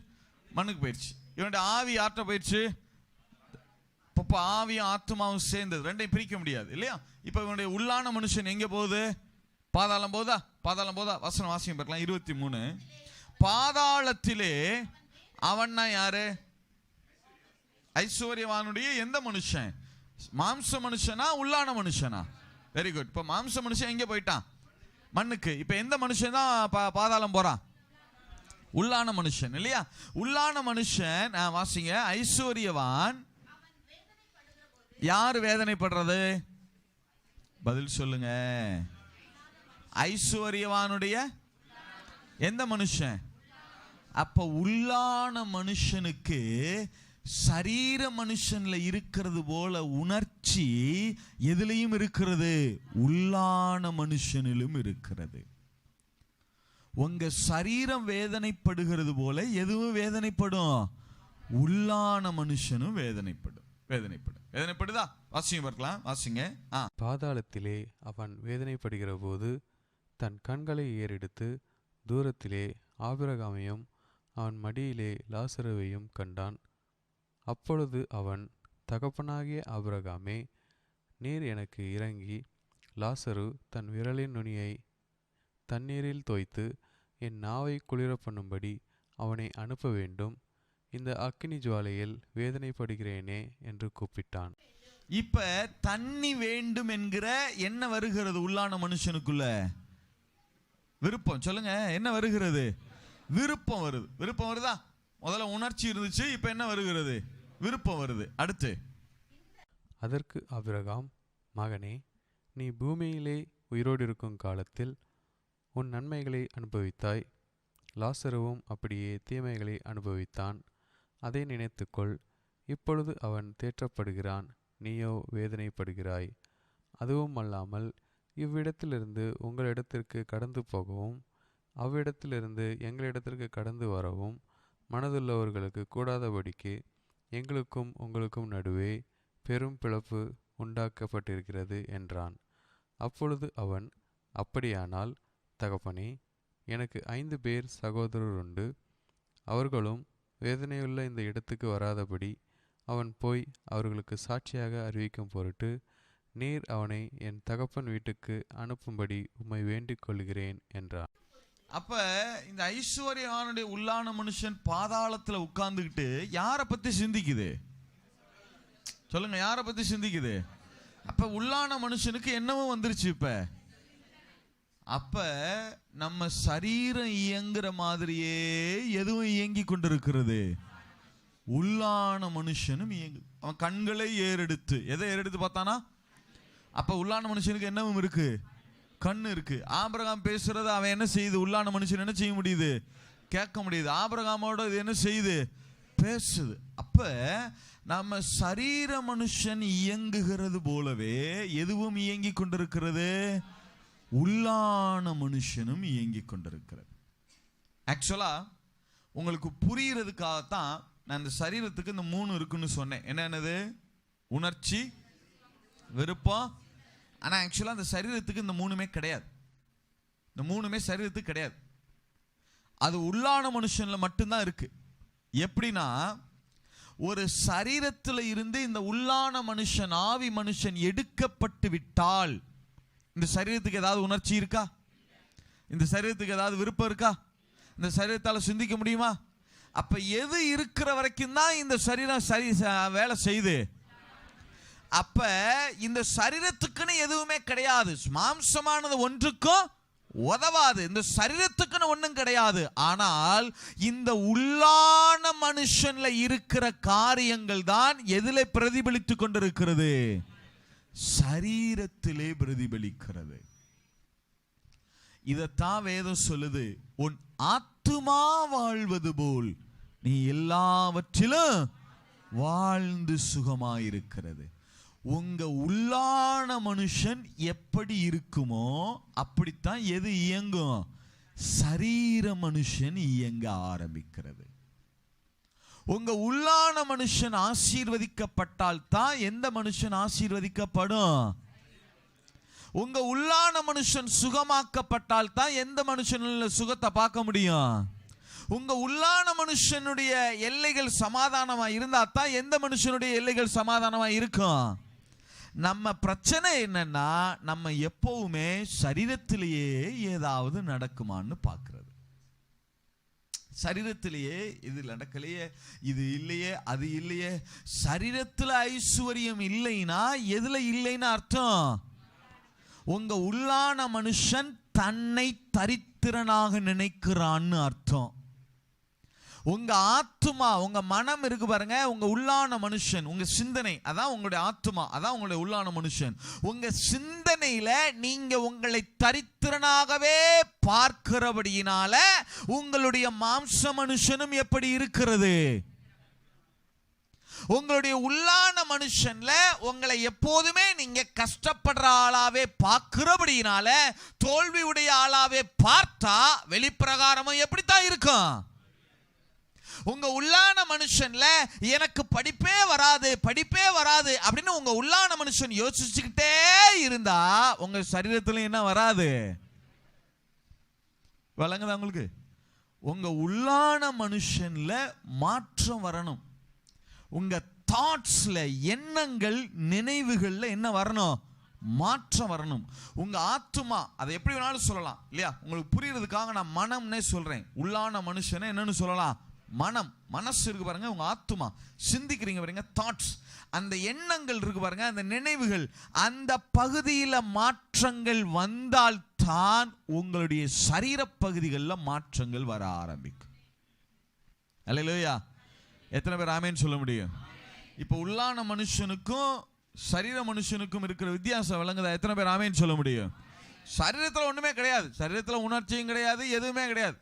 Speaker 1: மண்ணுக்கு போயிடுச்சு. இவனுடைய ஆவி ஆற்ற போயிடுச்சு. இப்ப ஆவியும் ஆத்மாவும் சேர்ந்தது, ரெண்டையும் பிரிக்க முடியாது இல்லையா? இப்ப இவனுடைய உள்ளான மனுஷன் எங்க போகுது? பாதாளம் போதா? வசனம் வாசியம் பார்க்கலாம். 23. பாதாளத்திலே அவன்னா யாரு? ஐஸ்வர்யவானுடைய எந்த மனுஷன்? மாம்ச மனுஷனா உள்ளான மனுஷனா? Very good. இப்ப மாம்ச மனுஷன் எங்க போயிட்டான்? மண்ணுக்கு. இப்ப எந்த மனுஷன் தான் பாதாளம் போறான்? உள்ளான மனுஷன் இல்லையா? உள்ளான மனுஷன் வாசிங்க. ஐஸ்வர்யவான் யாரு வேதனைப்படுறது? பதில் சொல்லுங்க. ஐஸ்வர்யவானுடைய எந்த மனுஷன்? அப்ப உள்ளான மனுஷனுக்கு சரீர மனுஷன்ல இருக்கிறது போல உணர்ச்சி எதிலையும் இருக்கிறது? உள்ளான மனுஷனிலும் இருக்கிறது. உங்க சரீரம் வேதனைப்படுகிறது போல எதுவும் வேதனைப்படும்? உள்ளான மனுஷனும் வேதனைப்படுதா? வாசிங்க பார்க்கலாம். வாசிங்க.
Speaker 2: பாதாளத்திலே அவன் வேதனைப்படுகிற போது தன் கண்களை ஏறெடுத்து தூரத்திலே ஆபிரகாமையும் அவன் மடியிலே லாசருவையும் கண்டான். அப்பொழுது அவன், தகப்பனாகிய ஆபிரகாமே, நீர் எனக்கு இறங்கி லாசரு தன் விரலின் நுனியை தண்ணீரில் தோய்த்து என் நாவை குளிர பண்ணும்படி அவனை அனுப்ப வேண்டும். இந்த அக்கினி ஜுவாலையில் வேதனைப்படுகிறேனே என்று கூப்பிட்டான்.
Speaker 1: இப்ப தண்ணி வேண்டும் என்கிற என்ன வருகிறது உள்ளான மனுஷனுக்குள்ள? விருப்பம். சொல்லுங்க, என்ன வருகிறது? விருப்பம் வருதா? முதல்ல உணர்ச்சி இருந்துச்சு, இப்ப என்ன வருகிறது? விருப்பம் வருது. அடுத்து,
Speaker 2: அதற்கு ஆபிரகாம், மகனே, நீ பூமியிலே உயிரோடு இருக்கும் காலத்தில் உன் நன்மைகளை அனுபவித்தாய். லாசருவும் அப்படியே தீமைகளை அனுபவித்தான். அதை நினைத்துக்கொள். இப்பொழுது அவன் தேற்றப்படுகிறான், நீயோ வேதனைப்படுகிறாய். அதுவும் அல்லாமல் இவ்விடத்திலிருந்து உங்களிடத்திற்கு கடந்து போகவும் அவ்விடத்திலிருந்து எங்களிடத்திற்கு கடந்து வரவும் மனதுள்ளவர்களுக்கு கூடாதபடிக்கு எங்களுக்கும் உங்களுக்கும் நடுவே பெரும் பிளப்பு உண்டாக்கப்பட்டிருக்கிறது என்றான். அப்பொழுது அவன், அப்படியானால் தகப்பனே, எனக்கு 5 பேர் சகோதரர் உண்டு. அவர்களும் வேதனையுள்ள இந்த இடத்துக்கு வராதபடி அவன் போய் அவர்களுக்கு சாட்சியாக அறிவிக்கும் பொருட்டு நீர் அவனை என் தகப்பன் வீட்டுக்கு அனுப்பும்படி உம்மை வேண்டிக் கொள்கிறேன் என்றான்.
Speaker 1: அப்ப இந்த ஐஸ்வர்யவானுடைய உள்ளான மனுஷன் பாதாளத்துல உட்கார்ந்துகிட்டு யாரை பத்தி சிந்திக்குது? சொல்லுங்க, யாரை பத்தி சிந்திக்குது? அப்ப உள்ளான மனுஷனுக்கு என்னவும் வந்துருச்சு. அப்ப நம்ம சரீரம் இயங்குற மாதிரியே எதுவும் இயங்கி கொண்டிருக்கிறது? உள்ளான மனுஷனும் இயங்கு. அவன் கண்களை ஏறெடுத்து எதை ஏறெடுத்து பார்த்தானா? அப்ப உள்ளான மனுஷனுக்கு என்னவும் இருக்கு? கண்ணு இருக்கு. ஆபிரகாம் பேசுறது அவன் என்ன செய்யுது? உள்ளான மனுஷன் என்ன செய்ய முடியுது? கேட்க முடியுது. ஆபிரகாமோட இது என்ன செய்யுது? பேசுது. அப்ப நம்ம சரீர மனுஷன் இயங்குகிறது போலவே எதுவும் இயங்கி கொண்டிருக்கிறது? உள்ளான மனுஷனும் இயங்கி கொண்டிருக்கிறது. ஆக்சுவலா உங்களுக்கு புரிகிறதுக்காகத்தான் நான் இந்த சரீரத்துக்கு இந்த 3 இருக்குன்னு சொன்னேன். என்னது? உணர்ச்சி, விருப்பம். ஆனா ஆக்சுவலா அந்த சரீரத்துக்கு இந்த 3மே கிடையாது. இந்த 3மே சரீரத்துக்கு கிடையாது. அது உள்ளான மனுஷன்ல மட்டும்தான் இருக்கு. எப்படின்னா, ஒரு சரீரத்தில் இருந்து இந்த உள்ளான மனுஷன், ஆவி மனுஷன் எடுக்கப்பட்டு விட்டால் இந்த சரீரத்துக்கு ஏதாவது உணர்ச்சி இருக்கா? இந்த சரீரத்துக்கு ஏதாவது விருப்பம் இருக்கா? இந்த சரீரத்தால் சிந்திக்க முடியுமா? அப்ப எது இருக்கிற வரைக்கும் தான் இந்த சரீரம் வேலை செய்யுது. அப்ப இந்த சரீரத்துக்குன்னு எதுவுமே கிடையாது. மாம்சமானது ஒன்றுக்கும் உதவாது. இந்த சரீரத்துக்குன்னு ஒன்றும் கிடையாது. ஆனால் இந்த உள்ளான மனுஷன்ல இருக்கிற காரியங்கள் தான் எதிலே பிரதிபலித்து கொண்டிருக்கிறது? சரீரத்திலே பிரதிபலிக்கிறது. இதத்தான் வேதம் சொல்லுது, உன் ஆத்துமா வாழ்வது போல் நீ எல்லாவற்றிலும் வாழ்ந்து சுகமாயிருக்கிறது. உங்க உள்ளான மனுஷன் எப்படி இருக்குமோ அப்படித்தான் எது இயங்கும்? சரீர மனுஷன் இயங்க ஆரம்பிக்கிறது. உங்க உள்ளான மனுஷன் ஆசீர்வதிக்கப்பட்டால் தான் எந்த மனுஷன் ஆசீர்வதிக்கப்படும்? உங்க உள்ளான மனுஷன் சுகமாக்கப்பட்டால் தான் எந்த மனுஷன்ல சுகத்தை பார்க்க முடியும்? உங்க உள்ளான மனுஷனுடைய எல்லைகள் சமாதானமா இருந்தா தான் எந்த மனுஷனுடைய எல்லைகள் சமாதானமா இருக்கும்? நம்ம பிரச்சனை என்னன்னா, நம்ம எப்பவுமே சரீரத்திலேயே ஏதாவது நடக்குமான்னு பார்க்கிறது. சரீரத்திலேயே இது நடக்கலையே, இது இல்லையே, அது இல்லையே. சரீரத்தில் ஐஸ்வர்யம் இல்லைன்னா எதுல இல்லைன்னு அர்த்தம்? உங்க உள்ளான மனுஷன் தன்னை தரித்திரனாக நினைக்கிறான்னு அர்த்தம். உங்க ஆத்துமா, உங்க மனம் இருக்கு பாருங்க, உங்க உள்ளான மனுஷன், உங்க சிந்தனை, அதான் உங்களுடைய ஆத்துமா, அதான் உங்களுடைய உள்ளான மனுஷன். உங்க சிந்தனையில நீங்க உங்களை தரித்திரனாகவே பார்க்கிறபடியினால உங்களுடைய மாம்ச மனுஷனும் எப்படி இருக்கிறது? உங்களுடைய உள்ளான மனுஷன்ல உங்களை எப்போதுமே நீங்க கஷ்டப்படுற ஆளாவே பார்க்கிறபடியினால, தோல்வியுடைய ஆளாவே பார்த்தா வெளிப்பிரகாரமும் எப்படித்தான் இருக்கும்? உங்க உள்ளான மனுஷன்ல எனக்கு படிப்பே வராது அப்படின்னு உங்க உள்ளான மனுஷன் யோசிச்சுக்கிட்டே இருந்தா உங்க சரீரத்துல என்ன வராது? வழங்குதா உங்களுக்கு? உங்க உள்ளான மனுஷன்ல மாற்றம் வரணும். உங்க தாட்ஸ்ல, எண்ணங்கள், நினைவுகள்ல என்ன வரணும்? மாற்றம் வரணும். உங்க ஆத்துமா, அதை எப்படி வேணாலும் சொல்லலாம் இல்லையா? உங்களுக்கு புரியுறதுக்காக நான் மனம்னே சொல்றேன். உள்ளான மனுஷனை என்னன்னு சொல்லலாம்? மனம். மனசு இருக்கு பாருங்க, உங்க ஆத்துமா, சிந்திக்கிறீங்க பாருங்க, தாட்ஸ், அந்த எண்ணங்கள் இருக்கு பாருங்க, அந்த நினைவுகள், அந்த பகுதியில் மாற்றங்கள் வந்தால் தான் உங்களுடைய சரீர பகுதிகளில் மாற்றங்கள் வர ஆரம்பிக்கும். அல்லேலூயா. எத்தனை பேர் ஆமேன்னு சொல்ல முடியும்? இப்போ உள்ளான மனுஷனுக்கும் சரீர மனுஷனுக்கும் இருக்கிற வித்தியாசம் விளங்குதா? எத்தனை பேர் ஆமேன்னு சொல்ல முடியும்? சரீரத்தில் ஒண்ணுமே கிடையாது. சரீரத்தில் உணர்ச்சியும் கிடையாது, எதுவுமே கிடையாது.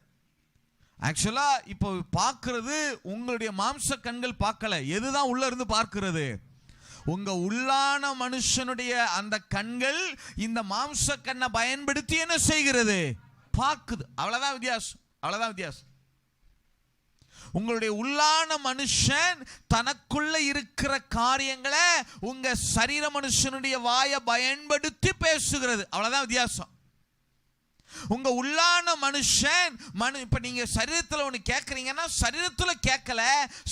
Speaker 1: ஆக்சுவலா இப்போ பார்க்கிறது உங்களுடைய மாம்ச கண்கள் பார்க்கல. எதுதான் உள்ள இருந்து பார்க்கிறது? உங்க உள்ளான மனுஷனுடைய அந்த கண்கள் இந்த மாம்ச கண்ணை பயன்படுத்தி என்ன செய்கிறது? பார்க்குது. அவ்வளவுதான் வித்தியாசம், அவ்வளவுதான் வித்தியாசம். உங்களுடைய உள்ளான மனுஷன் தனக்குள்ள இருக்கிற காரியங்களை உங்க சரீர மனுஷனுடைய வாயை பயன்படுத்தி பேசுகிறது. அவ்வளவுதான் வித்தியாசம். உங்க உள்ளான மனுஷன் இப்ப நீங்க சரீரத்துல ஒண்ணு கேட்கறீங்கன்னா சரீரத்துல கேட்கல,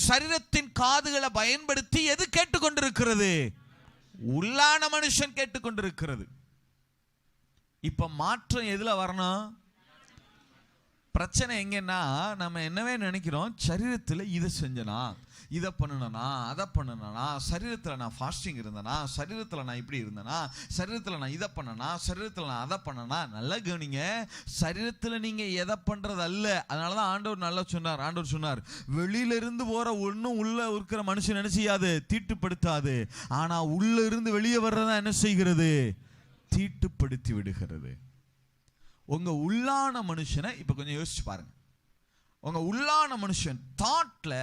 Speaker 1: சரீரத்தின் காதுகளை பயன்படுத்தி எது கேட்டுக்கொண்டிருக்கிறது? உள்ளான மனுஷன் கேட்டுக்கொண்டிருக்கிறது. இப்ப மாற்றம் எதுல வரணும்? பிரச்சனை எங்கன்னா, நம்ம என்னவே நினைக்கிறோம், சரீரத்தில் இதை செஞ்சனா, இதை பண்ணனா, அதை பண்ணனா, சரீரத்தில் நான் ஃபாஸ்டிங் இருந்தேனா, சரீரத்தில் நான் இப்படி இருந்தேனா, சரீரத்தில் நான் இதை பண்ணனா, சரீரத்தில் நான் அதை பண்ணனா. நல்லா கவனிங்க, சரீரத்தில் நீங்கள் எதை பண்ணுறது அல்ல. அதனால தான் ஆண்டவர் நல்லா சொன்னார். ஆண்டவர் சொன்னார், வெளியிலிருந்து போகிற ஒன்றும் உள்ள இருக்கிற மனுஷன் என்ன செய்யாது? தீட்டுப்படுத்தாது. ஆனால் உள்ள இருந்து வெளியே வர்றதா என்ன செய்கிறது? தீட்டுப்படுத்தி விடுகிறது. உங்க உள்ளான மனுஷனை இப்ப கொஞ்சம் யோசிச்சு பாருங்க. உங்க உள்ளான மனுஷன் தாட்ல,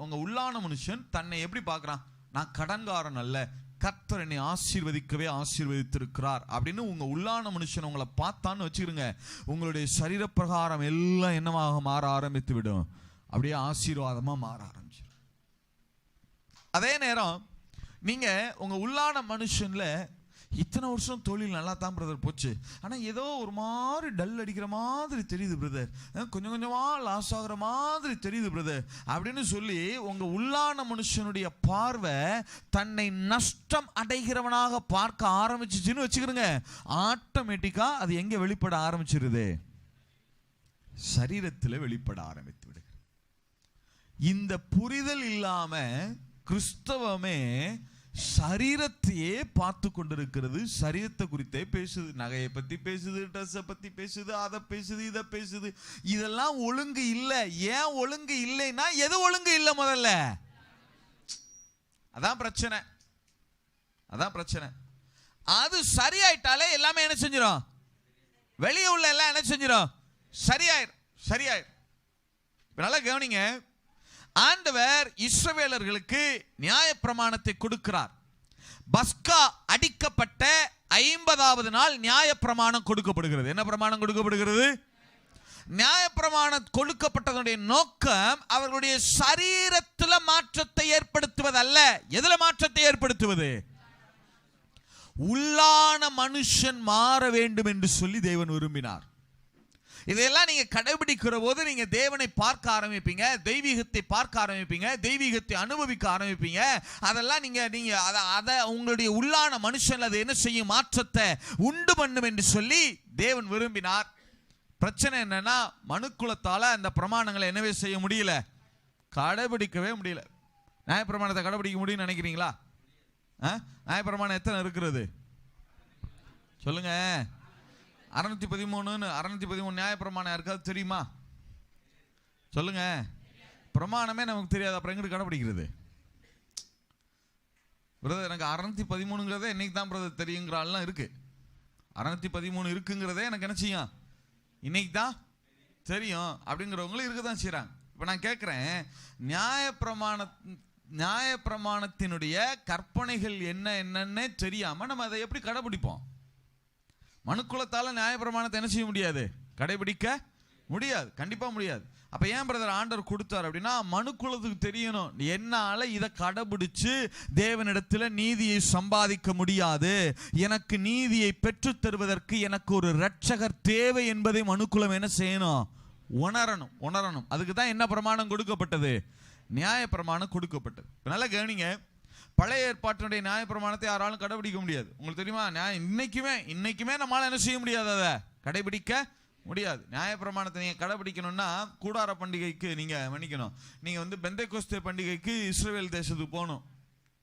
Speaker 1: உங்க உள்ளான மனுஷன் தன்னை எப்படி பார்க்கறான்? நான் கடன்காரன் அல்ல, கர்த்தர் என்னை ஆசீர்வதிக்கவே ஆசீர்வதித்திருக்கிறார் அப்படின்னு உங்க உள்ளான மனுஷன் உங்களை பார்த்தான்னு வச்சுக்கிறீங்க, உங்களுடைய சரீர பிரகாரம் எல்லாம் என்னவாக மாற ஆரம்பித்து விடும்? அப்படியே ஆசீர்வாதமா மாற ஆரம்பிச்சிடும். அதே நேரம் நீங்க உங்க உள்ளான மனுஷன்ல இத்தனை வருஷம் தொழில் நல்லா தான் பிரதர் போச்சு, ஆனால் ஏதோ ஒரு மாதிரி டல் அடிக்கிற மாதிரி தெரியுது பிரதர், கொஞ்சம் கொஞ்சமாக லாஸ் ஆகிற மாதிரி தெரியுது பிரதர் அப்படின்னு சொல்லி உங்கள் உள்ளான மனுஷனுடைய பார்வை தன்னை நஷ்டம் அடைகிறவனாக பார்க்க ஆரம்பிச்சிச்சுன்னு வச்சுக்கிறோங்க, ஆட்டோமேட்டிக்காக அது எங்கே வெளிப்பட ஆரம்பிச்சிருது? சரீரத்தில் வெளிப்பட ஆரம்பித்து விடுகிறது. இந்த புரிதல் இல்லாம கிறிஸ்தவமே சரீரத்தையே பார்த்து கொண்டிருக்கிறது. சரீரத்தை குறித்தே பேசுது, நகையை பத்தி பேசுது, ட்ரெஸ்ஸை பத்தி பேசுது, அதை பேசுது, இதை பேசுது. இதெல்லாம் ஒழுங்கு இல்லை. ஏன் ஒழுங்கு இல்லைன்னா எது ஒழுங்கு இல்லை? முதல்ல அதான் பிரச்சனை. அதான் பிரச்சனை. அது சரியாயிட்டாலே எல்லாமே என்ன செஞ்சிடும்? வெளியே உள்ள எல்லாம் என்ன செஞ்சிடும்? சரியாயிரும். நல்லா கவனிங்க. ஆண்டவர் இஸ்ரவேலர்களுக்கு நியாயப்பிரமாணத்தை கொடுக்கிறார். பஸ்கா அடிக்கப்பட்ட 50வது நாள் நியாயப்பிரமாணம் கொடுக்கப்படுகிறது. என்ன பிரமாணம் கொடுக்கப்படுகிறது? நியாயப்பிரமாணம் கொடுக்கப்பட்டதனுடைய நோக்கம் அவர்களுடைய சரீரத்தில் மாற்றத்தை ஏற்படுத்துவதல்ல. எதுல மாற்றத்தை ஏற்படுத்துவது? உள்ளான மனுஷன் மாற வேண்டும் என்று சொல்லி தேவன் விரும்பினார். இதையெல்லாம் நீங்க கடைபிடிக்கிற போது நீங்க தேவனை பார்க்க ஆரம்பிப்பீங்க, தெய்வீகத்தை பார்க்க ஆரம்பிப்பீங்க, தெய்வீகத்தை அனுபவிக்க ஆரம்பிப்பீங்க. அதெல்லாம் நீங்க அதை உங்களுடைய உள்ளான மனுஷன் அது என்ன செய்யும்? மாற்றத்தை உண்டு பண்ணும் என்று சொல்லி தேவன் விரும்பினார். பிரச்சனை என்னன்னா மனுக்குலத்தால அந்த பிரமாணங்களை என்னவே செய்ய முடியல, கடைபிடிக்கவே முடியல. நியாயப்பிரமாணத்தை கடைபிடிக்க முடியும்னு நினைக்கிறீங்களா? நியாயப்பிரமாணம் எத்தனை இருக்கிறது சொல்லுங்க? 613 நியாயப்பிரமாணம் யாருக்காவது தெரியுமா? சொல்லுங்க. பிரமாணமே நமக்கு தெரியாது, அப்புறம் எங்கிட்டு கடைபிடிக்கிறது? பிரதர் எனக்கு 613ங்கிறதே இன்னைக்கு தான் பிரதர் தெரியுங்கிற ஆள்லாம் இருக்கு. 613 இருக்குங்கிறதே எனக்கு என்ன செய்யும்? இன்னைக்கு தான் தெரியும் அப்படிங்கிறவங்களும் இருக்க தான் செய்கிறாங்க. இப்போ நான் கேட்குறேன், நியாயப்பிரமாணத்தினுடைய கற்பனைகள் என்னன்னே தெரியாமல் நம்ம அதை எப்படி கடைபிடிப்போம்? மனுக்குலத்தால் நியாயப்பிரமாணத்தை என்ன செய்ய முடியாது? கடைபிடிக்க முடியாது, கண்டிப்பாக முடியாது. அப்போ ஏன் பிரதர் ஆண்டவர் கொடுத்தார் அப்படின்னா, மனுக்குலத்துக்கு தெரியணும், என்னால் இதை கடைபிடிச்சு தேவனிடத்தில் நீதியை சம்பாதிக்க முடியாது, எனக்கு நீதியை பெற்றுத் தருவதற்கு எனக்கு ஒரு இரட்சகர் தேவை என்பதை மனுக்குலம் என்ன செய்யணும்? உணரணும். அதுக்கு தான் என்ன பிரமாணம் கொடுக்கப்பட்டது? நியாயப்பிரமாணம் கொடுக்கப்பட்டது. நல்லா கவனிங்க. பழைய ஏற்பாட்டினுடைய நியாயப்பிரமாணத்தை யாராலும் கடைபிடிக்க முடியாது. உங்களுக்கு தெரியுமா? இன்னைக்குமே நம்மளால என்ன செய்ய முடியாது, அதை கடைபிடிக்க முடியாது. நியாயப்பிரமாணத்தை நீங்கள் கடைபிடிக்கணும்னா கூடார பண்டிகைக்கு நீங்கள் மன்னிக்கணும், நீங்கள் வந்து பெந்தைக்கோஸ்தே பண்டிகைக்கு இஸ்ரவேல் தேசத்துக்கு போகணும்.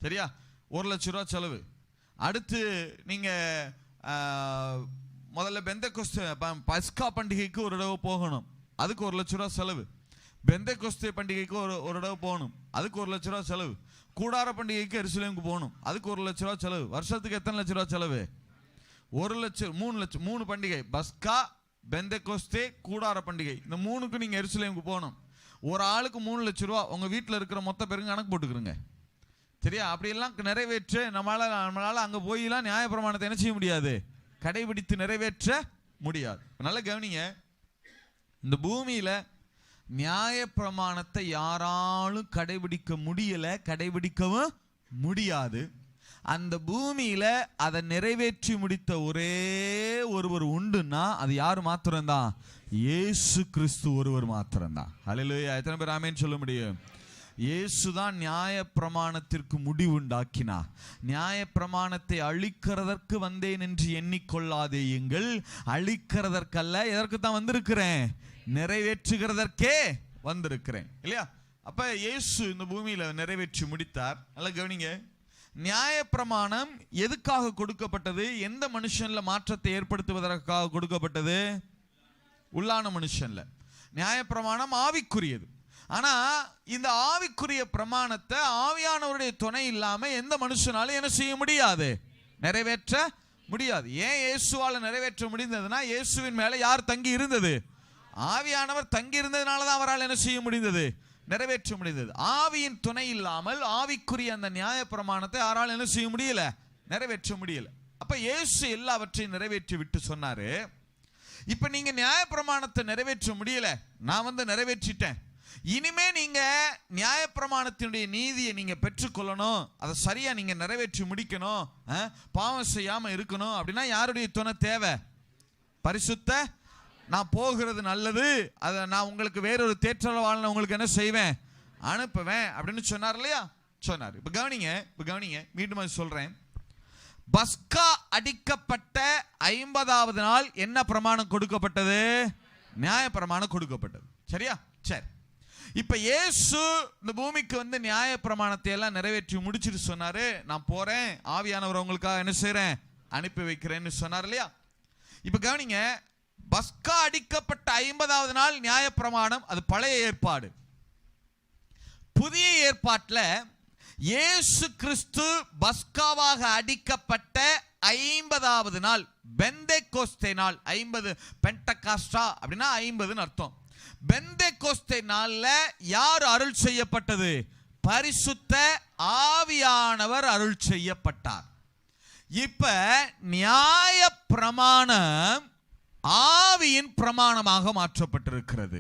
Speaker 1: சரியா? 1 லட்ச ரூபா செலவு. அடுத்து நீங்கள் முதல்ல பெந்தைக்கோஸ்தே பஸ்கா பண்டிகைக்கு ஒரு தடவை போகணும், அதுக்கு 1 லட்ச ரூபா செலவு. பெந்தைக்கோஸ்தே பண்டிகைக்கு ஒரு தடவை போகணும், அதுக்கு 1 லட்ச ரூபா செலவு. கூடார பண்டிகைக்கு எருசலேமுக்கு போகணும், அதுக்கு 1 லட்ச ரூபா செலவு. வருஷத்துக்கு எத்தனை லட்ச ரூபா செலவு? 1 லட்சம். 3 லட்சம். 3 பண்டிகை, பஸ்கா, பெந்தைக்கோஸ்தே, கூடார பண்டிகை, இந்த 3க்கு நீங்கள் எருசலேமுக்கு போகணும். ஒரு ஆளுக்கு 3 லட்ச ரூபா. உங்கள் வீட்டில் இருக்கிற மொத்த பேருக்கு கணக்கு போட்டுக்கிறங்க. சரியா? அப்படியெல்லாம் நிறைவேற்ற நம்மளால அங்கே போயெல்லாம் நியாயப்பிரமாணத்தை என்ன செய்ய முடியாது? கடைபிடித்து நிறைவேற்ற முடியாது. நல்ல கவனிங்க. இந்த பூமியில் நியாயப்பிரமாணத்தை யாராலும் கடைபிடிக்க முடியல, கடைபிடிக்கவும் முடியாது. அந்த பூமியில அதை நிறைவேற்றி முடித்த ஒரே ஒருவர் உண்டுன்னா அது யார் மாத்திரம்தான்? இயேசு கிறிஸ்து ஒருவர் மாத்திரம்தான். ஹல்லேலூயா. எத்தனை பேர் ஆமென் சொல்ல முடியும்? இயேசுதான் நியாயப்பிரமாணத்திற்கு முடிவுண்டாக்கினார். நியாயப்பிரமாணத்தை அழிக்கிறதற்கு வந்தேன் என்று எண்ணிக்கொள்ளாதேயுங்கள், அழிக்கிறதற்கல்ல, எதற்கு தான் வந்திருக்கிறேன்? நிறைவேற்றுகிறதற்கே வந்திருக்கிறேன். இல்லையா? அப்ப இயேசு இந்த பூமியில நிறைவேற்றி முடித்தார். நல்லா கவனிங்க. நியாயப்பிரமாணம் எதுக்காக கொடுக்கப்பட்டது? எந்த மனுஷன்ல மாற்றத்தை ஏற்படுத்துவதற்காக கொடுக்கப்பட்டது? உள்ளான மனுஷன்ல. நியாயப்பிரமாணம் ஆவிக்குரியது. ஆனா இந்த ஆவிக்குரிய பிரமாணத்தை ஆவியானவருடைய துணை இல்லாம எந்த மனுஷனாலும் என்ன செய்ய முடியாது? நிறைவேற்ற முடியாது. ஏன் இயேசுவால நிறைவேற்ற முடிந்ததுன்னா, இயேசுவின் மேல யார் தங்கி இருந்தது? ஆவியானவர் தங்கி இருந்ததுனால தான் அவரால் என்ன செய்ய முடிந்தது? நிறைவேற்ற முடிந்தது. ஆவியின் துணை இல்லாமல் ஆவிக்குரிய அந்த நியாயப்பிரமாணத்தை யாரால் என்ன செய்ய முடியல? நிறைவேற்ற முடியல. அப்ப இயேசு எல்லாவற்றையும் நிறைவேற்றி விட்டு சொன்னாரு, இப்ப நீங்க நியாயப்பிரமாணத்தை நிறைவேற்ற முடியல, நான் வந்து நிறைவேற்றிட்டேன். இனிமே நீங்க நியாயப்பிரமாணத்தினுடைய நீதியை நீங்க பெற்றுக்கொள்ளணும், அதை சரியா நீங்க நிறைவேற்றி முடிக்கணும், பாவம் செய்யாம இருக்கணும் அப்படின்னா யாருடைய துணை தேவை? பரிசுத்த. நான் போகிறது நல்லது, அதை நான் உங்களுக்கு வேறொரு தேற்றரவாளனை உங்களுக்கு என்ன செய்வேன்? அனுப்புவேன் அப்படின்னு சொன்னார் இல்லையா? சொன்னார். இப்ப கவனிங்க, மீண்டும் சொல்றேன். பஸ்கா அடிக்கப்பட்ட 50வது நாள் என்ன பிரமாணம் கொடுக்கப்பட்டது? நியாயப்பிரமாணம் கொடுக்கப்பட்டது. சரியா? சரி, இப்ப இயேசு இந்த பூமிக்கு வந்து நியாயப்பிரமாணத்தை எல்லாம் நிறைவேற்றி முடிச்சுட்டு சொன்னாரு, நான் போறேன், ஆவியானவர் உங்களுக்காக என்ன செய்றேன், அனுப்பி வைக்கிறேன்னு சொன்னார் இல்லையா? இப்ப கவனிங்க, பஸ்கா அடிக்கப்பட்ட 50வது நாள் நியாயப்பிரமாணம், அது பழைய ஏற்பாடு. புதிய ஏற்பாட்டில் இயேசு கிறிஸ்து பஸ்காவாக அடிக்கப்பட்ட 50வது நாள், பெந்தேகோஸ்தே நாள். 50 பெண்டகாஸ்டா அப்படின்னா 50ன்னு அர்த்தம். பெந்தேகோஸ்தே நாள்ல யார் அருள் செய்யப்பட்டது? பரிசுத்த ஆவியானவர் அருள் செய்யப்பட்டார். இப்ப நியாய பிரமாணம் ஆவியின் பிரமாணமாக மாற்றப்பட்டிருக்கிறது.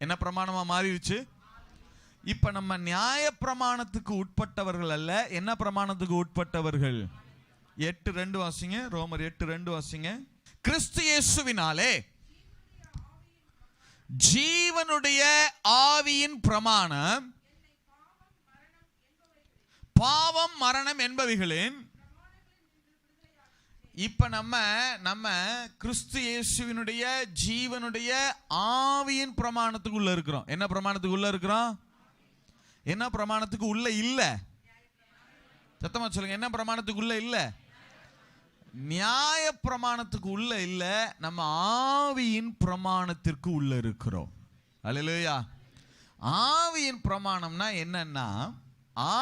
Speaker 1: என்ன பிரமாணமா மாறிடுச்சு? இப்ப நம்ம நியாய பிரமாணத்துக்கு உட்பட்டவர்கள் அல்ல, என்ன பிரமாணத்துக்கு உட்பட்டவர்கள்? 8:2 வாசிங்க, ரோமர் 8:2 வாசிங்க. கிறிஸ்து இயேசுவினாலே ஜீவனுடைய ஆவியின் பிரமாணம் பாவம் மரணம் என்பவைகளின். இப்ப நம்ம கிறிஸ்து இயேசுவினுடைய ஜீவனுடைய ஆவியின் பிரமாணத்துக்கு உள்ள இருக்கிறோம். என்ன பிரமாணத்துக்கு உள்ள இருக்கிறோம்? என்ன பிரமாணத்துக்கு உள்ள இல்ல? சத்தமா சொல்லுங்க, என்ன பிரமாணத்துக்கு உள்ள இல்ல? நியாய பிரமாணத்துக்கு உள்ள இல்ல, நம்ம ஆவியின் பிரமாணத்திற்கு உள்ள இருக்கிறோம். அல்லேலூயா. ஆவியின் பிரமாணம்னா என்னன்னா,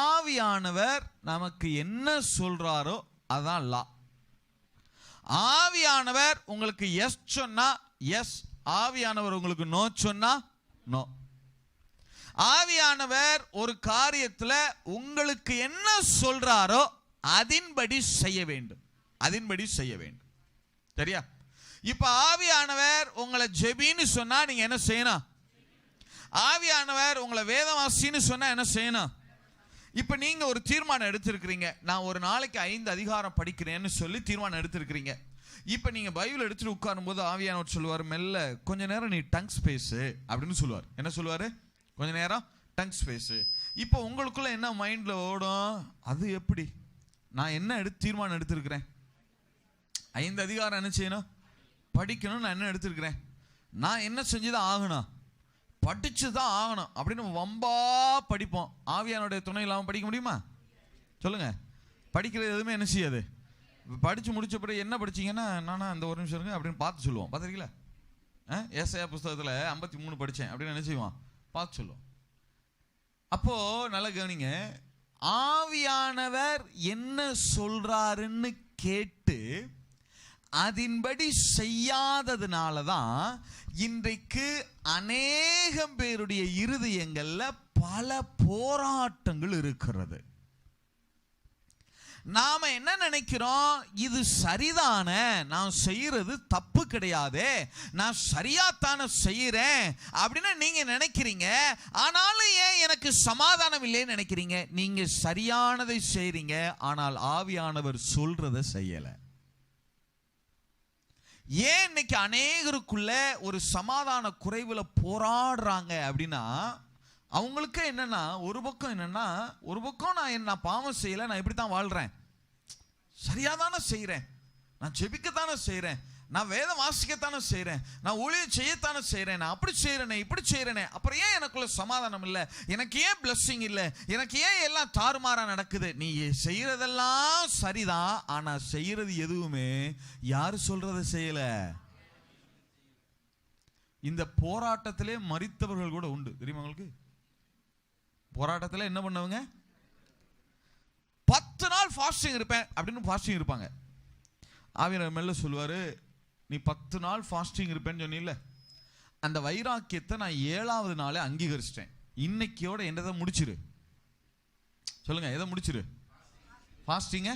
Speaker 1: ஆவியானவர் நமக்கு என்ன சொல்றாரோ அதான் லா. ஆவியானவர் உங்களுக்கு எஸ் சொன்னா எஸ், ஆவியானவர் உங்களுக்கு நோ சொன்னா நோ. ஆவியானவர் ஒரு காரியத்துல உங்களுக்கு என்ன சொல்றாரோ அதின்படி செய்ய வேண்டும், அதின்படி செய்ய வேண்டும். சரியா? இப்ப ஆவியானவர் உங்களை ஜெபின்னு சொன்னா நீங்க என்ன செய்யணும்? ஆவியானவர் உங்களை வேதவாசின்னு சொன்னா என்ன செய்யணும்? இப்ப நீங்க ஒரு தீர்மானம் எடுத்திருக்கிறீங்க, நான் ஒரு நாளைக்கு 5 அதிகாரம் படிக்கிறேன்னு சொல்லி தீர்மானம் எடுத்திருக்கிறீங்க. இப்ப நீங்க பைபிள் எடுத்துட்டு உட்காரும் போது ஆவியானவர் சொல்லுவார், மெல்ல கொஞ்ச நேரம் நீ டங்ஸ் பேசு அப்படின்னு சொல்லுவார். என்ன சொல்லுவாரு? கொஞ்ச நேரம் டங்ஸ் பேசு. இப்போ உங்களுக்குள்ள என்ன மைண்ட்ல ஓடும்? அது எப்படி? நான் என்ன தீர்மானம் எடுத்திருக்கிறேன்? 5 அதிகாரம் என்ன செய்யணும்? படிக்கணும். நான் என்ன எடுத்திருக்கிறேன்? நான் என்ன செஞ்சுதான் ஆகணும்? படிச்சுதான் ஆகணும் அப்படின்னு வம்பா படிப்போம். ஆவியானுடைய துணை இல்லாமல் படிக்க முடியுமா? சொல்லுங்க. படிக்கிறது எதுவுமே என்ன செய்யாது. படிச்சு முடிச்ச பிறகு என்ன படிச்சீங்கன்னா, நானா அந்த ஒரு நிமிஷம் இருங்க அப்படின்னு பார்த்து சொல்லுவோம். பார்த்துருக்கீங்களா? ஏசாயா புஸ்தகத்தில் 53 படித்தேன் அப்படின்னு என்ன செய்வான்? பார்த்து சொல்லுவோம். அப்போ நல்லா கவனிங்க, ஆவியானவர் என்ன சொல்றாருன்னு கேட்டு அதின்படி செய்யாததுனால தான் இன்றைக்கு அநேகம் பேருடைய இருதயங்கள்ல பல போராட்டங்கள் இருக்கிறது. நாம என்ன நினைக்கிறோம்? இது சரிதானே, நான் செய்யறது தப்பு கிடையாதே, நான் சரியாத்தான செய்யறேன் அப்படின்னு நீங்க நினைக்கிறீங்க. ஆனாலும் ஏன் எனக்கு சமாதானம் இல்லைன்னு நினைக்கிறீங்க? நீங்க சரியானதை செய்றீங்க, ஆனால் ஆவியானவர் சொல்றதை செய்யல. ஏன் இன்னைக்கு அநேகருக்குள்ள ஒரு சமாதான குறைவுல போராடுறாங்க அப்படின்னா, அவங்களுக்கு என்னன்னா, ஒரு பக்கம் நான் பாவம் செய்யல, நான் இப்படி தான் வாழ்றேன், சரியாதானே செய்யறேன், நான் ஜெபிக்கத்தானே செய்யறேன், நான் வேதம் வாசிக்கத்தானே செய்யறேன், நான் ஊழியம் செய்யத்தானே செய்யறேன், நான் அப்படி செய்யறேனே இப்படி செய்யறேனே, அப்புறம் ஏன் எனக்குள்ள சமாதானம் இல்லை, எனக்கு ஏன் பிளஸ்ஸிங் இல்லை, எனக்கு ஏன் எல்லாம் தாறுமாறா நடக்குது? நீ செய்யறதெல்லாம் சரிதான், ஆனா செய்யறது எதுவுமே யாரு சொல்றதை செய்யல. இந்த போராட்டத்திலே மரித்தவர்கள் கூட உண்டு, தெரியுமா உங்களுக்கு? போராட்டத்தில் என்ன பண்ணுவாங்க? 10 நாள் ஃபாஸ்டிங் இருப்பேன் அப்படின்னு ஃபாஸ்டிங் இருப்பாங்க. ஆவியானவர் மெல்ல சொல்லுவாரு, நீ 10 நாள் ஃபாஸ்டிங் இருப்பேன்னு சொன்னில்ல, அந்த வைராக்கியத்தை நான் 7வது நாளே அங்கீகரிச்சிட்டேன், இன்னைக்கோட என்னதை முடிச்சிரு. சொல்லுங்க, எதை முடிச்சிரு? ஃபாஸ்டிங்க.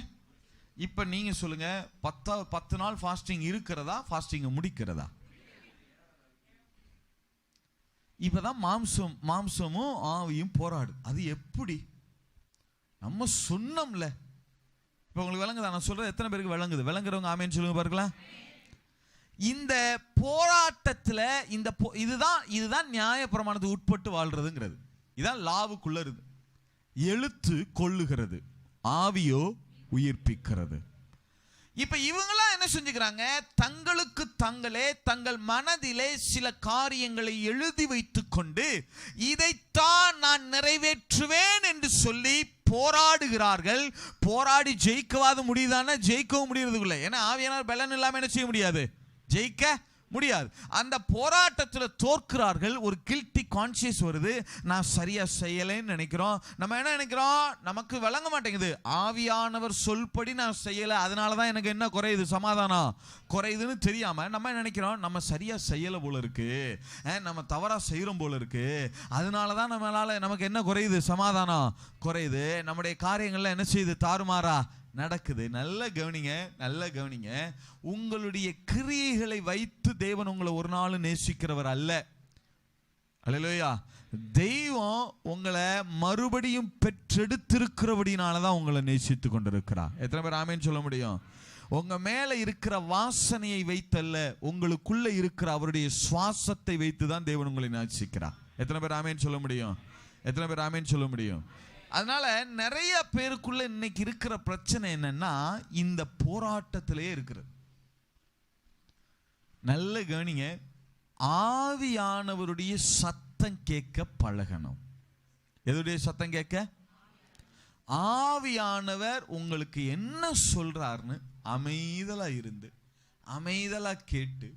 Speaker 1: இப்ப நீங்க சொல்லுங்க, 10 நாள் ஃபாஸ்டிங் இருக்கிறதா, ஃபாஸ்டிங்கை முடிக்கிறதா? இப்பதான் மாம்சமும் ஆவியும் போராடு. அது எப்படி? நம்ம சொன்னோம்ல. இப்ப உங்களுக்கு விளங்குதா நான் சொல்றது? எத்தனை பேருக்கு விளங்குது? விளங்குறவங்க ஆமேன்னு சொல்லுங்க பார்க்கலாம். இந்த போராட்டத்துல இதுதான் நியாய பிரமாணத்துக்கு உட்பட்டு வாழ்றதுங்கிறது. இதான் லாவுக்குள்ள இருக்கு. எழுத்து கொள்ளுகிறது, ஆவியோ உயிர்ப்பிக்கிறது. இப்ப இவங்களாம் என்ன செஞ்சுக்கிறாங்க, தங்களுக்கு தங்களே தங்கள் மனதிலே சில காரியங்களை எழுதி வைத்துக் கொண்டு இதைத்தான் நான் நிறைவேற்றுவேன் என்று சொல்லி போராடுகிறார்கள். போராடி ஜெயிக்கவாது முடியுதானா? ஜெயிக்கவும் முடியறதுக்குள்ள. ஏன்னா ஆவியானவர் பலன் இல்லாம என்ன செய்ய முடியாது, ஜெயிக்க முடியாது. அந்த போராட்டத்தில் தோற்கிறார்கள். ஒரு கில்ட்டி கான்சியஸ் வருது, நான் சரியா செய்யலைன்னு நினைக்கிறோம். நம்ம என்ன நினைக்கிறோம், நமக்கு விளங்க மாட்டேங்குது, ஆவியானவர் சொல்படி நான் செய்யலை, அதனால தான் எனக்கு என்ன குறையுது, சமாதானம் குறையுதுன்னு தெரியாம நம்ம நினைக்கிறோம் நம்ம சரியா செய்யலை போல இருக்கு, நம்ம தவறா செய்யறோம் போல இருக்கு, அதனால தான் நமக்கு என்ன குறையுது, சமாதானம் குறையுது. நம்முடைய காரியங்கள்ல என்ன செய்யுது, தாறுமாறா நடக்குது. நல்ல கவனிங்க, நல்ல கவனிங்க. உங்களுடைய கிரியைகளை வைத்து தேவன் உங்களை ஒரு நாள் நேசிக்கிறவர் அல்ல. அல்லேலூயா. தெய்வம் உங்களை மறுபடியும் பெற்றெடுத்திருக்கிறபடினாலதான் உங்களை நேசித்து கொண்டிருக்கிறார். எத்தனை பேர் ஆமேன்னு சொல்ல முடியும்? உங்க மேல இருக்கிற வாசனையை வைத்தல்ல, உங்களுக்குள்ள இருக்கிற அவருடைய சுவாசத்தை வைத்துதான் தேவன் உங்களை நேசிக்கிறார். எத்தனை பேர் ஆமேன்னு சொல்ல முடியும்? எத்தனை பேர் ஆமேன்னு சொல்ல முடியும்? அதனால நிறைய பேருக்குள்ள இன்னைக்கு இருக்கிற பிரச்சனை என்னன்னா, இந்த போராட்டத்திலே இருக்கிறது. நல்ல கவனிங்க, ஆவியானவருடைய சத்தம் கேட்க பழகணும். எதுடைய சத்தம் கேட்க? ஆவியானவர் உங்களுக்கு என்ன சொல்றாருன்னு அமைதலா இருந்து அமைதலா கேட்டு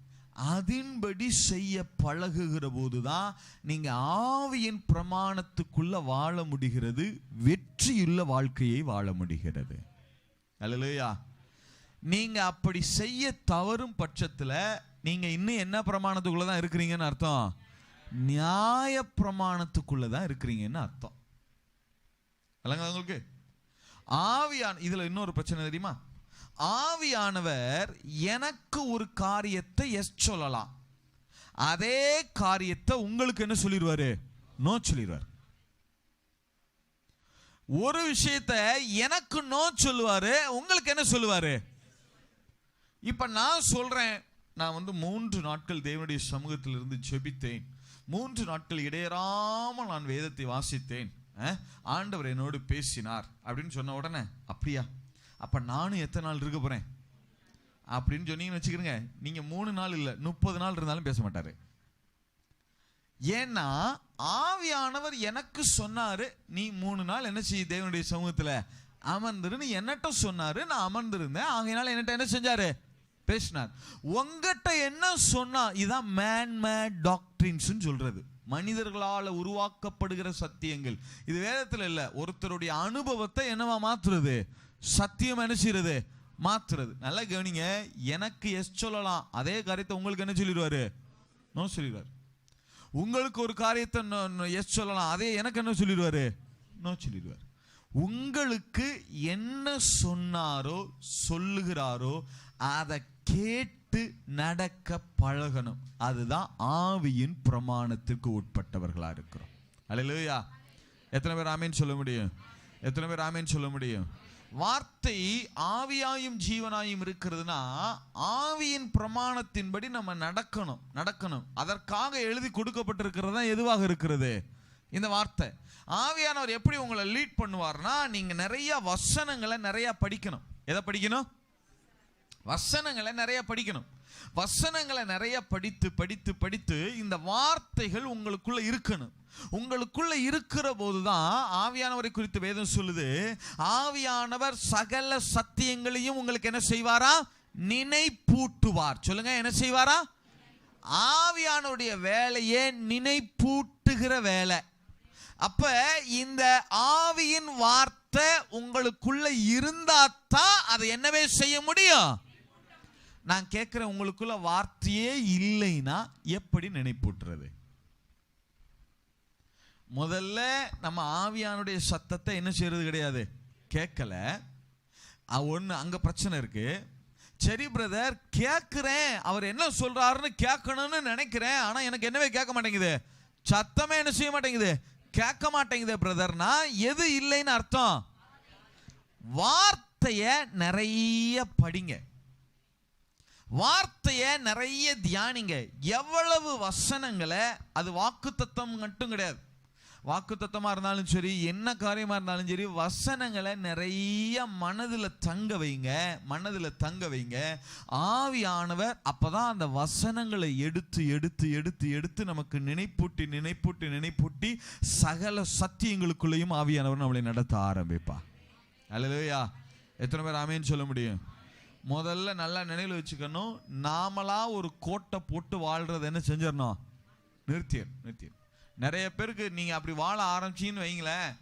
Speaker 1: அதன்படி செய்ய பழகுகிற போதுதான் நீங்க ஆவியின் பிரமாணத்துக்குள்ள வாழ முடிகிறது, வெற்றியுள்ள வாழ்க்கையை வாழ முடிகிறது. அல்லேலூயா. நீங்க அப்படி செய்ய தவறும் பட்சத்துல நீங்க இன்னும் என்ன பிரமாணத்துக்குள்ளதான் இருக்கிறீங்கன்னு அர்த்தம்? நியாய பிரமாணத்துக்குள்ளதான் இருக்கிறீங்கன்னு அர்த்தம். உங்களுக்கு ஆவியான இதுல இன்னொரு பிரச்சனை தெரியுமா? ஆவியானவர் எனக்கு ஒரு காரியத்தை எஸ் சொல்லலாம், அதே காரியத்தை உங்களுக்கு என்ன சொல்லிடுவாரு, நோ சொல்லிடுவார். ஒரு விஷயத்தை எனக்கு நோ சொல்லுவாரு, உங்களுக்கு என்ன சொல்லுவாரு? இப்ப நான் சொல்றேன், நான் 3 நாட்கள் தேவனுடைய சமூகத்தில் இருந்து ஜெபித்தேன், 3 நாட்கள் இடையறாமல் நான் வேதத்தை வாசித்தேன், ஆண்டவர் என்னோடு பேசினார் அப்படின்னு சொன்ன உடனே, அப்படியா அப்ப நானும் எத்தனை நாள் இருக்க போறேன் அப்படின்னு சொன்னீங்கன்னு வச்சுக்கிறீங்க, நீங்க 3 நாள் இல்ல 30 நாள் இருந்தாலும் பேச மாட்டாரு. ஏன்னா ஆவியானவர் எனக்கு சொன்னாரு, நீ 3 நாள் என்ன செய்ய தேவனுடைய சமூகத்துல அமர்ந்துருன்னு என்னட்ட சொன்னாரு, நான் அமர்ந்திருந்தேன், ஆகையினால என்னட்ட என்ன செஞ்சாரு, பேசினார். உங்ககிட்ட என்ன சொன்னா, இதான் மேன்-மேட் டாக்ட்ரின்ஸ் சொல்றது, மனிதர்களால் உருவாக்கப்படுகிற சத்தியங்கள். இது வேதத்துல இல்ல, ஒருத்தருடைய அனுபவத்தை என்னவா மாத்துறது, சத்தியம் என்ன செய்யறது, மாத்துறது. நல்லா கவனிங்க, எனக்கு எஸ் சொல்லலாம், அதே காரியத்தை உங்களுக்கு என்ன சொல்லிடுவாரு, நோ சொல்லிடுவார். உங்களுக்கு ஒரு காரியத்தை எஸ் சொல்லலாம், அதே எனக்கு என்ன சொல்லிடுவாரு, நோ சொல்லிடுவார். உங்களுக்கு என்ன சொன்னாரோ சொல்லுகிறாரோ அதை கேட்டு நடக்க பழகணும். அதுதான் ஆவியின் பிரமாணத்திற்கு உட்பட்டவர்களா இருக்கிறோம். அல்லேலூயா. எத்தனை பேர் ஆமேன் சொல்ல முடியும்? எத்தனை பேர் ஆமேன் சொல்ல முடியும்? வார்த்தை ஆவியாயும் ஜீவனாயும் இருக்கிறதுனா ஆவியின் பிரமாணத்தின்படி நம்ம நடக்கணும். அதற்காக எழுதி கொடுக்கப்பட்டிருக்கிறது தான் எதுவாக இருக்கிறது, இந்த வார்த்தை. ஆவியானவர் எப்படி உங்களை லீட் பண்ணுவார்னா, நீங்க நிறைய வசனங்களை நிறைய படிக்கணும். எதை படிக்கணும்? வசனங்களை நிறைய படிக்கணும். வசனங்களை நிறைய படித்து படித்து படித்து இந்த வார்த்தைகள் உங்களுக்குள்ள இருக்கணும். உங்களுக்குள்ள இருக்கிற போதுதான் ஆவியானவரை குறித்து வேதம் சொல்லுது, ஆவியானவர் சகல சத்தியங்களையும் உங்களுக்கு என்ன செய்வாரா, நினைப்பூட்டுவார். சொல்லுங்க, என்ன செய்வாரா? ஆவியானுடைய வேலையே நினைப்பூட்டுகிற வேலை. அப்ப இந்த ஆவியின் வார்த்தை உங்களுக்குள்ள இருந்தாதான் அதை என்னவே செய்ய முடியும். நான் கேட்கிறேன், உங்களுக்குள்ள வார்த்தையே இல்லைன்னா எப்படி நினைப்பூட்டுறது? முதல்ல நம்ம ஆவியானுடைய சத்தத்தை என்ன செய்யறது கிடையாது, கேட்கல. ஒன்று அங்க பிரச்சனை இருக்கு. சரி பிரதர், கேட்கிறேன், அவர் என்ன சொல்றாருன்னு கேட்கணும்னு நினைக்கிறேன், ஆனா எனக்கு என்னவே கேட்க மாட்டேங்குது, சத்தமே என்ன செய்ய மாட்டேங்குது, கேட்க மாட்டேங்குது பிரதர்னா எது இல்லைன்னு அர்த்தம்? வார்த்தைய நிறைய படிங்க, வார்த்தைய நிறைய தியானிங்க. எவ்வளவு வசனங்களை, அது வாக்குத்தத்தம் மட்டும் கிடையாது, வாக்குத்தத்தமா இருந்தாலும் சரி, என்ன காரியமா இருந்தாலும் சரி, வசனங்களை நிறைய மனதில் தங்க வைங்க. ஆவியானவர் அப்பதான் அந்த வசனங்களை எடுத்து நமக்கு நினைப்பூட்டி சகல சத்தியங்களுக்குள்ளேயும் ஆவியானவர் நம்மளை நடத்த ஆரம்பிப்பா. அல்லேலூயா. எத்தனை பேர் ஆமென் சொல்ல முடியும்? முதல்ல நல்லா நினைவில் வச்சுக்கணும், நாமளா ஒரு கோட்டை போட்டு வாழ்றது என்ன செஞ்சிடணும்? நிறுத்திய. நிறைய பேருக்கு நீங்க அப்படி வாழ ஆரம்பிச்சின்னு வைங்களேன்,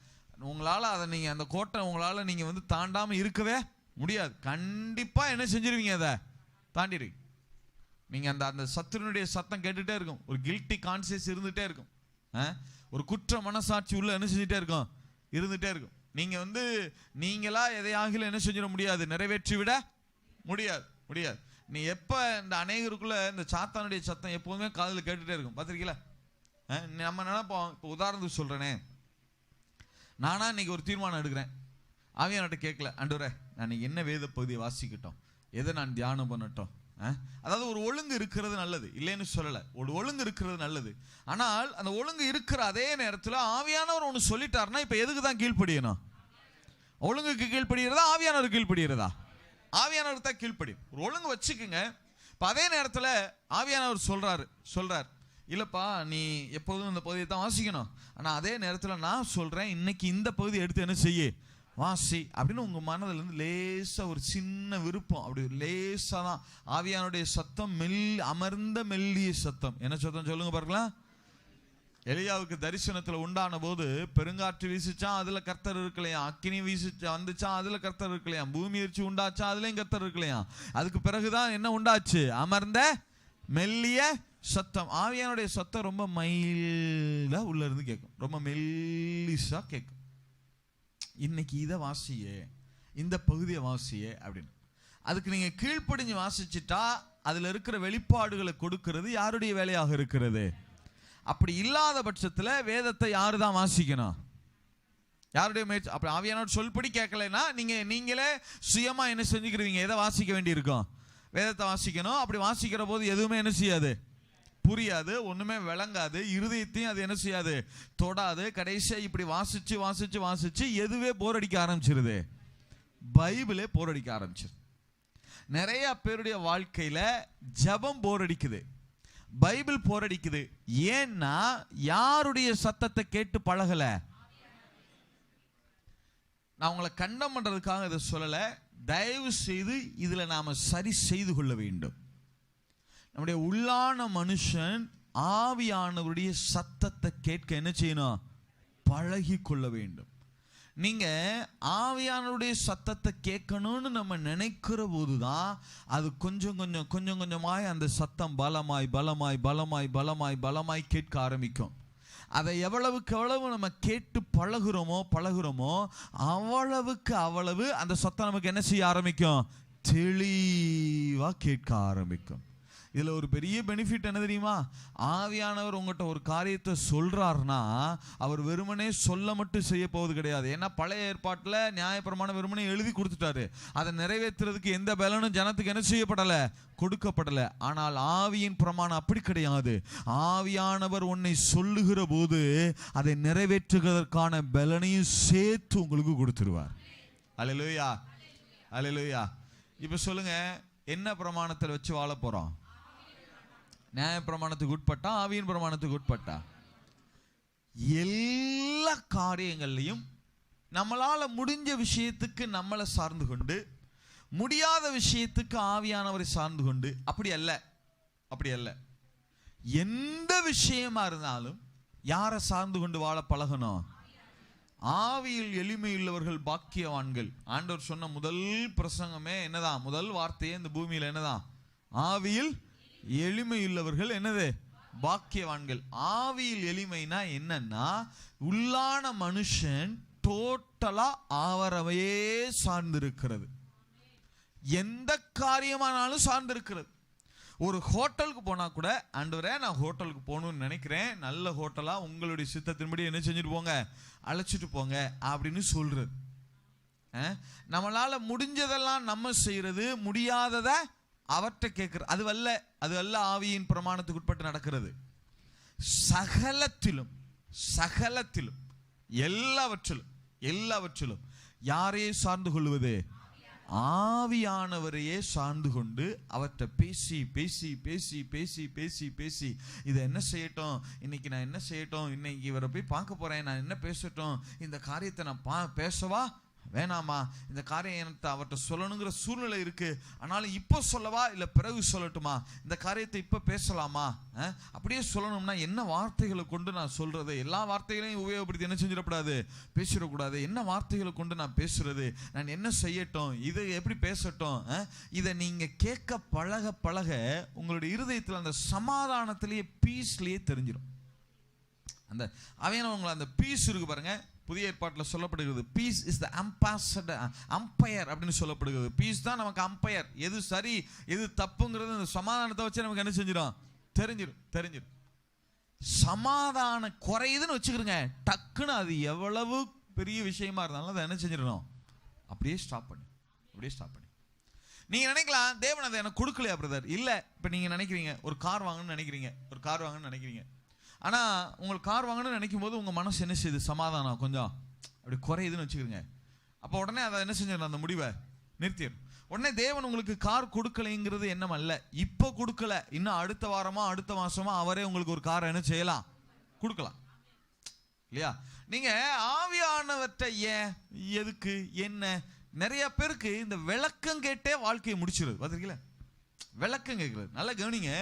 Speaker 1: உங்களால அதை நீங்க அந்த கோட்டை உங்களால நீங்க தாண்டாம இருக்கவே முடியாது. கண்டிப்பா என்ன செஞ்சிருவீங்க? அதை தாண்டிடுவீங்க. நீங்க அந்த சத்துருனுடைய சத்தம் கேட்டுட்டே இருக்கும், ஒரு கில்ட்டி கான்சியஸ் இருந்துட்டே இருக்கும், ஒரு குற்ற மனசாட்சி உள்ள என்ன செஞ்சுட்டே இருக்கும், இருந்துட்டே இருக்கும். நீங்க நீங்களா எதையாகிலும் என்ன செஞ்சிட முடியாது, நிறைவேற்றி விட முடியாது. நீ எப்ப இந்த அநேகருக்குள்ள இந்த சாத்தானுடைய சத்தம் எப்போதுமே காதுல கேட்டுட்டே இருக்கும், பார்த்திருக்கீங்களா? நம்ம நினைப்போம், இப்போ உதாரணத்துக்கு சொல்றேனே, நானா இன்னைக்கு ஒரு தீர்மானம் எடுக்கிறேன், ஆவியானவர்ட்ட கேட்கல, ஆண்டவரே நான் என்ன வேத பகுதியை வாசிக்கட்டும், எதை நான் தியானம் பண்ணட்டும். அதாவது ஒரு ஒழுங்கு இருக்கிறது நல்லது, இல்லைன்னு சொல்லல, ஒரு ஒழுங்கு இருக்கிறது நல்லது. ஆனால் அந்த ஒழுங்கு இருக்கிற அதே நேரத்தில் ஆவியானவர் ஒன்று சொல்லிட்டாருன்னா இப்ப எதுக்கு தான் கீழ்ப்படியணும்? ஒழுங்குக்கு கீழ்ப்படுகிறதா, ஆவியானவர் கீழ்ப்படுகிறதா? ஆவியானவர் தான் கீழ்ப்படியும். ஒரு ஒழுங்கு வச்சுக்குங்க. இப்ப அதே நேரத்தில் ஆவியானவர் சொல்றார், இல்லப்பா நீ எப்போதும் இந்த பகுதியை தான் வாசிக்கணும், ஆனா அதே நேரத்தில் நான் சொல்றேன் இன்னைக்கு இந்த பகுதியை எடுத்து என்ன செய்ய வாசி அப்படின்னு உங்க மனதில் இருந்து லேசா ஒரு சின்ன விருப்பம், அப்படி லேசா தான் ஆவியானுடைய சத்தம், அமர்ந்த மெல்லிய சத்தம். என்ன சத்தம் சொல்லுங்க பார்க்கலாம். எலியாவுக்கு தரிசனத்துல உண்டான போது பெருங்காற்று வீசிச்சா அதுல கர்த்தர் இருக்கலையா, அக்கினி வந்துச்சா அதுல கர்த்தர் இருக்கலையா, பூமி எரிச்சி உண்டாச்சா அதுலயும் கர்த்தர் இருக்கலையா. அதுக்கு பிறகுதான் என்ன உண்டாச்சு? அமர்ந்த மெல்லிய சத்தம். ஆவியானுடைய சத்தம் ரொம்ப மைல்டா உள்ள இருந்து கேட்கும், ரொம்ப மெல்லிசா கேட்கும். இன்னைக்கு இதை வாசியே, இந்த பகுதியை வாசியே அப்படின்னு. அதுக்கு நீங்க கீழ்ப்படிஞ்சு வாசிச்சுட்டா அதுல இருக்கிற வெளிப்பாடுகளை கொடுக்கிறது யாருடைய வேலையாக இருக்கிறது? அப்படி இல்லாத பட்சத்துல வேதத்தை யாரு தான் வாசிக்கணும்? யாருடைய முயற்சி? அப்படி ஆவியானவர் சொல்படி கேட்கலைன்னா நீங்களே சுயமா என்ன செஞ்சுக்கிறீங்க? எதை வாசிக்க வேண்டி இருக்கும்? வேதத்தை வாசிக்கணும். அப்படி வாசிக்கிற போது எதுவுமே என்ன செய்யாது, புரியாது, ஒண்ணுமே விளங்காது, இருதயத்தையும் அது என்ன செய்யாது, தொடாது. கடைசியா இப்படி வாசிச்சு எதுவே போர் அடிக்க ஆரம்பிச்சிருது? பைபிளே போர் அடிக்க ஆரம்பிச்சிருது. நிறைய பேருடைய வாழ்க்கையில ஜெபம் போர் அடிக்குது, பைபிள் போர் அடிக்குது. ஏன்னா யாருடைய சத்தத்தை கேட்டு பழகல. நான் உங்களை கண்டம் பண்றதுக்காக இதை சொல்லல, தயவு செய்து இதுல நாம சரி செய்து கொள்ள வேண்டும். நம்முடைய உள்ளான மனுஷன் ஆவியானவருடைய சத்தத்தை கேட்க என்ன செய்யணும்? பழகி கொள்ள வேண்டும். நீங்க ஆவியானவருடைய சத்தத்தை கேட்கணும்னு நம்ம நினைக்கிற போதுதான் அது கொஞ்சமாய் அந்த சத்தம் பலமாய் கேட்க ஆரம்பிக்கும். அதை எவ்வளவுக்கு எவ்வளவு நம்ம கேட்டு பழகுறோமோ அவ்வளவு அந்த சத்தம் நமக்கு என்ன செய்ய ஆரம்பிக்கும்? தெளிவா கேட்க ஆரம்பிக்கும். இதுல ஒரு பெரிய பெனிஃபிட் என்ன தெரியுமா? ஆவியானவர் உங்கள்கிட்ட ஒரு காரியத்தை சொல்றாருன்னா அவர் வெறுமனே சொல்ல மட்டும் செய்ய போவது கிடையாது. ஏன்னா பழைய ஏற்பாட்டில் நியாயப்பிரமாணம் வெறுமனே எழுதி கொடுத்துட்டாரு, அதை நிறைவேற்றுறதுக்கு எந்த பலனும் ஜனத்துக்கு என்ன செய்யப்படல, கொடுக்கப்படல. ஆனால் ஆவியின் பிரமாணம் அப்படி கிடையாது. ஆவியானவர் உன்னை சொல்லுகிற போது அதை நிறைவேற்றுவதற்கான பலனையும் சேர்த்து உங்களுக்கு கொடுத்துருவார். அல்லேலூயா, அல்லேலூயா. இப்ப சொல்லுங்க, என்ன பிரமாணத்தில் வச்சு வாழ போறோம்? நியாய பிரமாணத்துக்கு உட்பட்டா, ஆவியின் பிரமாணத்துக்கு உட்பட்டா? எல்லா காரியங்கள்லையும் நம்மளால முடிஞ்ச விஷயத்துக்கு நம்மளை சார்ந்து கொண்டு, முடியாத விஷயத்துக்கு ஆவியானவரை சார்ந்து கொண்டு, அப்படி அல்ல. எந்த விஷயமா இருந்தாலும் யாரை சார்ந்து கொண்டு வாழ பழகணும்? ஆவியில் எளிமையுள்ளவர்கள் பாக்கியவான்கள். ஆண்டவர் சொன்ன முதல் பிரசங்கமே என்னதான்? முதல் வார்த்தையே இந்த பூமியில என்னதான்? ஆவியில் எளிமையுள்ளவர்கள் என்னது? பாக்கியவான்கள். ஆவியில் எளிமைனா என்னன்னா, உள்ளான மனுஷன் டோட்டலா அவரையே சார்ந்திருக்கிறது. எந்த காரியமானாலும் சார்ந்திருக்கிறது. ஒரு ஹோட்டலுக்கு போனா கூட, ஆண்டவரே நான் ஹோட்டலுக்கு போகணும்னு நினைக்கிறேன், நல்ல ஹோட்டலா உங்களுடைய சித்தத்தின்படி என்ன செஞ்சுட்டு போங்க, அழைச்சிட்டு போங்க அப்படின்னு சொல்றது. நம்மளால முடிஞ்சதெல்லாம் நம்ம செய்யறது, முடியாததை அவர்கிட்ட கேட்கிறது. அது அல்ல ஆவியின் பிரமாணத்துக்கு உட்பட்டு நடக்கிறது. சகலத்திலும் சகலத்திலும், எல்லாவற்றிலும் யாரையே சார்ந்து கொள்வது? ஆவியானவரையே சார்ந்து கொண்டு அவர்கிட்ட பேசி பேசி பேசி பேசி பேசி பேசி இதை என்ன செய்யட்டும், இன்னைக்கு நான் என்ன செய்யட்டும், இன்னைக்கு இவரை போய் பார்க்க போறேன், நான் என்ன பேசட்டும், இந்த காரியத்தை நான் பேசவா வேணாமா, இந்த காரியத்தை அவர்கிட்ட சொல்லணுங்கிற சூழ்நிலை இருக்கு, ஆனாலும் இப்போ சொல்லவா இல்லை பிறகு சொல்லட்டுமா, இந்த காரியத்தை இப்போ பேசலாமா, அப்படியே சொல்லணும்னா என்ன வார்த்தைகளை கொண்டு நான் சொல்றது, எல்லா வார்த்தைகளையும் உபயோகப்படுத்தி என்ன செஞ்சிடக்கூடாது, பேசிடக்கூடாது, என்ன வார்த்தைகளை கொண்டு நான் பேசுறது, நான் என்ன செய்யட்டும், இதை எப்படி பேசட்டும், இதை நீங்க கேட்க பழக பழக உங்களுடைய இருதயத்தில் அந்த சமாதானத்திலேயே பீஸ்லேயே தெரிஞ்சிடும். அந்த அவையானவங்களை அந்த பீஸ் இருக்கு பாருங்க, புதிய ஏற்பாட்டில் சொல்லப்படுகிறது, peace is the ambassador, umpire அப்படின்னு சொல்லப்படுகிறது. பீஸ் தான் நமக்கு அம்பையர், எது சரி எது தப்புங்கிறது அந்த சமாதானத்தை வச்சு நமக்கு என்ன செஞ்சிடும், தெரிஞ்சிடும். சமாதானம் குறையுதுன்னு வச்சுக்கிறோங்க, டக்குன்னு அது எவ்வளவு பெரிய விஷயமா இருந்தாலும் அதை என்ன செஞ்சிடணும், அப்படியே ஸ்டாப் பண்ணி. நீங்க நினைக்கலாம் தேவன் அதை எனக்கு கொடுக்கலையா பிரதர்? இல்ல, இப்ப நீங்க நினைக்கிறீங்க ஒரு கார் வாங்கணும்னு நினைக்கிறீங்க, ஆனா உங்களுக்கு கார் வாங்கணும்னு நினைக்கும் போது உங்க மனசு என்ன செய்யுது, சமாதானம் கொஞ்சம் அப்படி குறையுதுன்னு வச்சுக்கிறீங்க. அப்போ உடனே அதை என்ன செஞ்சிடணும், அந்த முடிவை நிறுத்திடும். உடனே தேவன் உங்களுக்கு கார் கொடுக்கலைங்கிறது எண்ணம் அல்ல, இப்போ கொடுக்கல, இன்னும் அடுத்த வாரமா அடுத்த மாசமா அவரே உங்களுக்கு ஒரு காரை என்ன செய்யலாம், கொடுக்கலாம் இல்லையா? நீங்க ஆவியானவற்றை ஏன், எதுக்கு, என்ன, நிறைய பேருக்கு இந்த விளக்கம் கேட்டே வாழ்க்கையை முடிச்சிருது. பார்த்திருக்கீங்களா? விளக்கம் கேட்கிறது. நல்லா கவனிங்க,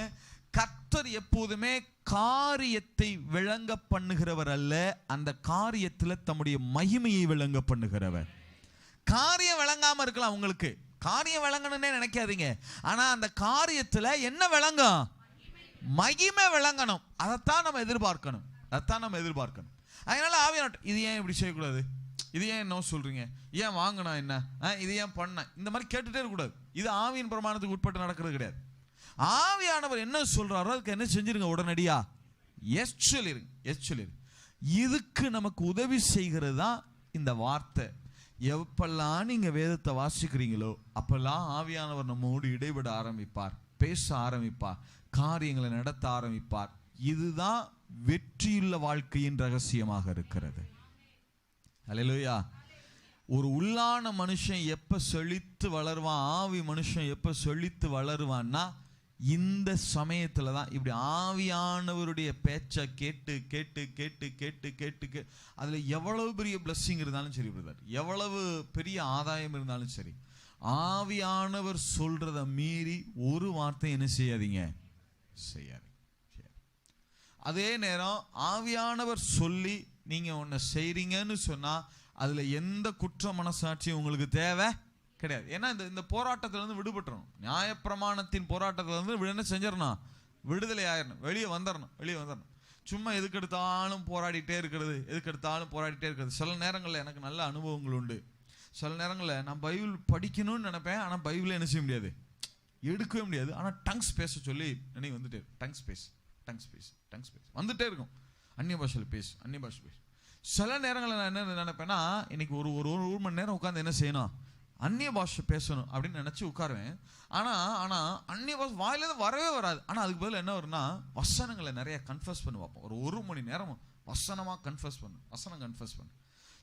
Speaker 1: கர்த்தர் எப்போதுமே காரியத்தை விளங்க பண்ணுகிறவர் அல்ல, அந்த காரியத்தில் தம்முடைய மகிமையை விளங்க பண்ணுகிறவர். காரியம் விளங்காம இருக்கலாம், உங்களுக்கு காரியம் விளங்கணும்னே நினைக்காதீங்க, ஆனா அந்த காரியத்துல என்ன விளங்கும், மகிமை விளங்கணும். அதைத்தான் நம்ம எதிர்பார்க்கணும். அதனால ஆவியானவர் இது ஏன் இப்படி செய்யக்கூடாது, இது ஏன் என்ன சொல்றீங்க, ஏன் வாங்கினா என்ன, இது ஏன் பண்ண, இந்த மாதிரி கேட்டுட்டே இருக்கக்கூடாது. இது ஆவியின் பிரமாணத்துக்கு உட்பட்டு நடக்கிறது கிடையாது. ஆவியானவர் என்ன சொல்றாரோ அதுக்கு என்ன செஞ்சிருங்க, உடனடியா எஸ் சொல்லிருங்க. இதுக்கு நமக்கு உதவி செய்கிறது தான் இந்த வார்த்தை. எப்பெல்லாம் நீங்க வேதத்தை வாசிக்கிறீங்களோ அப்பெல்லாம் ஆவியானவர் நம்மோடு இடைவிட ஆரம்பிப்பார், பேச ஆரம்பிப்பார், காரியங்களை நடத்த ஆரம்பிப்பார். இதுதான் வெற்றியுள்ள வாழ்க்கையின் ரகசியமாக இருக்கிறது. அல்லேலூயா. ஒரு உள்ளான மனுஷன் எப்ப செழித்து வளருவான், ஆவி மனுஷன் எப்ப செழித்து வளருவான்னா இந்த சமயத்துல தான். இப்படி ஆவியானவருடைய பேச்சை கேட்டு கேட்டு கேட்டு கேட்டு கேட்டு கேட்டு அதுல எவ்வளவு பெரிய பிளஸ்ஸிங் இருந்தாலும் சரி பிரதர், எவ்வளவு பெரிய ஆதாயம் இருந்தாலும் சரி, ஆவியானவர் சொல்றத மீறி ஒரு வார்த்தை என்ன செய்யாதீங்க. அதே நேரம் ஆவியானவர் சொல்லி நீங்க ஒன்ன செய்றீங்கன்னு சொன்னா அதுல எந்த குற்ற மனசாட்சியும் உங்களுக்கு தேவை கிடையாது. ஏன்னா இந்த போராட்டத்துல இருந்து விடுபட்டுறணும். நியாயப்பிரமாணத்தின் போராட்டத்துல இருந்து என்ன செஞ்சிடணும், விடுதலை ஆயிடணும், வெளியே வந்துடணும். சும்மா எதுக்கெடுத்தாலும் போராடிட்டே இருக்கிறது. சில நேரங்களில் எனக்கு நல்ல அனுபவங்கள் உண்டு. சில நேரங்களில் நான் பைபிள் படிக்கணும்னு நினைப்பேன், ஆனால் பைபிளை என்ன செய்ய முடியாது, எடுக்கவே முடியாது. ஆனால் டங்ஸ் பேச சொல்லி நினைவு வந்துட்டே இருக்கும். டங்ஸ் பேஸ் வந்துட்டே இருக்கும். அந்நிய பாஷையில் பேசு. சில நேரங்களில் நான் என்ன நினைப்பேன்னா, இன்னைக்கு ஒரு மணி நேரம் உட்காந்து என்ன செய்யணும், அந்நிய பாஷை பேசணும் அப்படின்னு நினைச்சு உட்காருவேன். ஆனா அந்நிய பாஷை வாயிலிருந்து வரவே வராது. ஆனா அதுக்கு பதில் என்ன வரும்னா, வசனங்களை நிறைய கன்ஃபஸ் பண்ணி பார்ப்போம். ஒரு மணி நேரம் வசனம் கன்ஃபஸ் பண்ணு.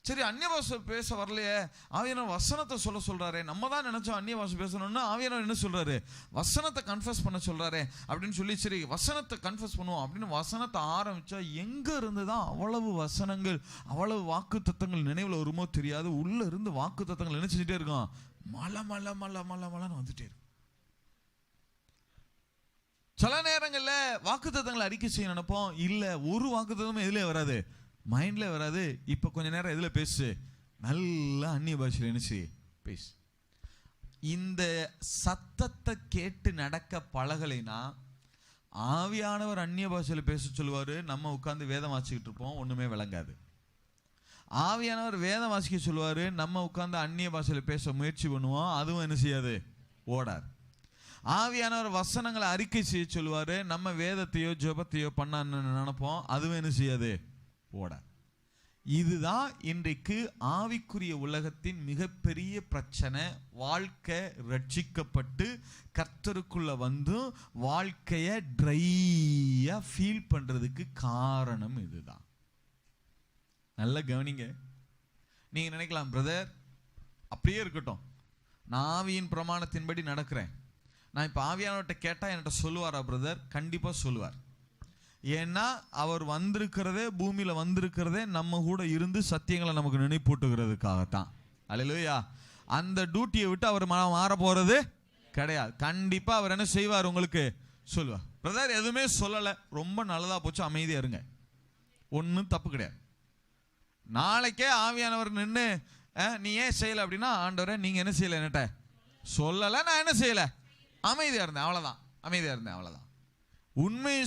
Speaker 1: சரி, அந்நிய பாஷை பேச வரலையே, ஆவியானவர் வசனத்தை சொல்றாரு. நம்ம தான் நினைச்சோம் அந்நிய பாஷை பேசணும்னு, ஆவியானவர் என்ன சொல்றாரு, வசனத்தை கன்ஃபஸ் பண்ண சொல்றாரு அப்படின்னு சொல்லி, சரி வசனத்தை கன்ஃபஸ் பண்ணுவோம் அப்படின்னு வசனத்தை ஆரம்பிச்சா எங்க இருந்து தான் அவ்வளவு வசனங்கள், அவ்வளவு வாக்கு தத்தங்கள் நினைவுல வருமோ தெரியாது. உள்ள இருந்து வாக்கு தத்தங்கள் என்ன செஞ்சுட்டே இருக்கும், மலன்னு வந்துட்டே இருக்கும். சில நேரங்கள்ல வாக்கு தத்தங்களை அறிக்கை செய்ய நினைப்போம், இல்ல ஒரு வாக்கு தத்தமும் எதுல வராது, மைண்ட்ல வராது. இப்ப கொஞ்ச நேரம் எதுல பேசு, நல்லா அந்நிய பாஷையில என்ன பேசு. இந்த சத்தத்தை கேட்டு நடக்க பழகலைனா ஆவியானவர் அந்நிய பாஷையில பேச சொல்லுவாரு, நம்ம உட்கார்ந்து வேதம் வாசிக்கிட்டு இருப்போம், ஒண்ணுமே விளங்காது. ஆவியானவர் வேதம் வாசிக்க சொல்லுவாரு, நம்ம உட்கார்ந்து அந்நிய பாஷையில பேச முயற்சி பண்ணுவோம், அதுவும் என்ன செய்யாது, ஓடாது. ஆவியானவர் வசனங்களை அறிக்கை செய்ய சொல்லுவாரு, நம்ம வேதத்தையோ ஜெபத்தையோ பண்ண நினைப்போம், அதுவும் என்ன செய்யாது, ஓடாது. இதுதான் இன்றைக்கு ஆவிக்குரிய உலகத்தின் மிகப்பெரிய பிரச்சனை. வாழ்க்கை ரட்சிக்கப்பட்டு கர்த்தருக்குள்ள வந்து வாழ்க்கைய ட்ரையா ஃபீல் பண்றதுக்கு காரணம் இதுதான். நல்ல கவனிங்க. நீங்க நினைக்கலாம், பிரதர் அப்படியே இருக்கட்டும், நான் ஆவியின் பிரமாணத்தின்படி நடக்கிறேன், நான் இப்போ ஆவியானவர்கிட்ட கேட்டால் என்கிட்ட சொல்லுவாரா பிரதர்? கண்டிப்பாக சொல்லுவார். ஏன்னா அவர் வந்திருக்கிறதே, பூமியில் வந்திருக்கிறதே நம்ம கூட இருந்து சத்தியங்களை நமக்கு நினைப்பூட்டுகிறதுக்காகத்தான். அல்லேலூயா. அந்த டியூட்டியை விட்டு அவர் மாற போகிறது கிடையாது. கண்டிப்பாக அவர் என்ன செய்வார்? உங்களுக்கு சொல்லுவார். பிரதர் எதுவுமே சொல்லலை, ரொம்ப நல்லதாக போச்சு, அமைதியாக இருங்க, ஒன்றும் தப்பு கிடையாது. நாளைக்கே ஆவியானவர் நின்று நீ ஏன் செய்யலை அப்படின்னா, ஆண்டவரே நீங்கள் என்ன செய்யலை, என்கிட்ட சொல்லலை, நான் என்ன செய்யலை, அமைதியாக இருந்தேன், அவ்வளோதான், அமைதியாக இருந்தேன், அவ்வளோதான். உண்மையை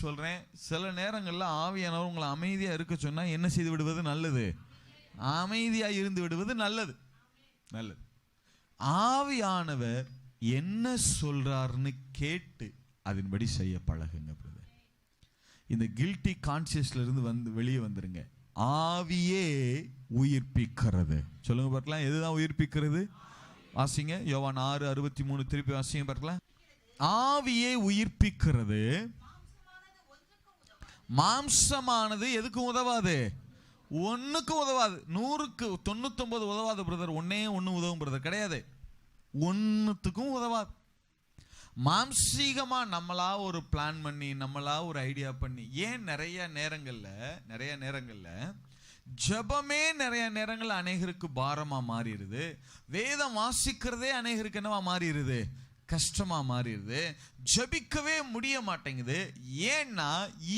Speaker 1: சொல்கிறேன், சில நேரங்களில் ஆவியானவர் உங்களை அமைதியாக இருக்க சொன்னால் என்ன செய்து விடுவது நல்லது? அமைதியாக இருந்து விடுவது நல்லது. நல்லது. ஆவியானவர் என்ன சொல்றாருன்னு கேட்டு அதன்படி செய்ய பழகுங்க பிரதர். இந்த கில்ட்டி கான்சியஸ்ல இருந்து வெளியே வந்துருங்க. ஆவியே உயிர்ப்பிக்கிறது. சொல்லுங்க பார்க்கலாம், எதுதான் உயிர்ப்பிக்கிறது? வாசிங்க, யோவான் 6:63 திருப்பி வாசிங்க பார்க்கலாம். ஆவியே உயிர்ப்பிக்கிறது, மாம்சமானது எதுக்கும் உதவாது, ஒன்னுக்கும் உதவாது. 100க்கு 99 உதவாது பிரதர், ஒன்னே ஒன்று உதவும் பிரதர், கிடையாது, ஒன்னுத்துக்கும் உதவாது. மாம்சீகமா நம்மளா ஒரு பிளான் பண்ணி, நம்மளா ஒரு ஐடியா பண்ணி, ஏன் நிறைய நேரங்கள்ல ஜெபமே நிறைய நேரங்கள் அநேகருக்கு பாரமா மாறிடுது. வேதம் வாசிக்கிறதே அநேகருக்கு என்னவா மாறிடுது? கஷ்டமா மாறிடுது. ஜெபிக்கவே முடிய மாட்டேங்குது. ஏன்னா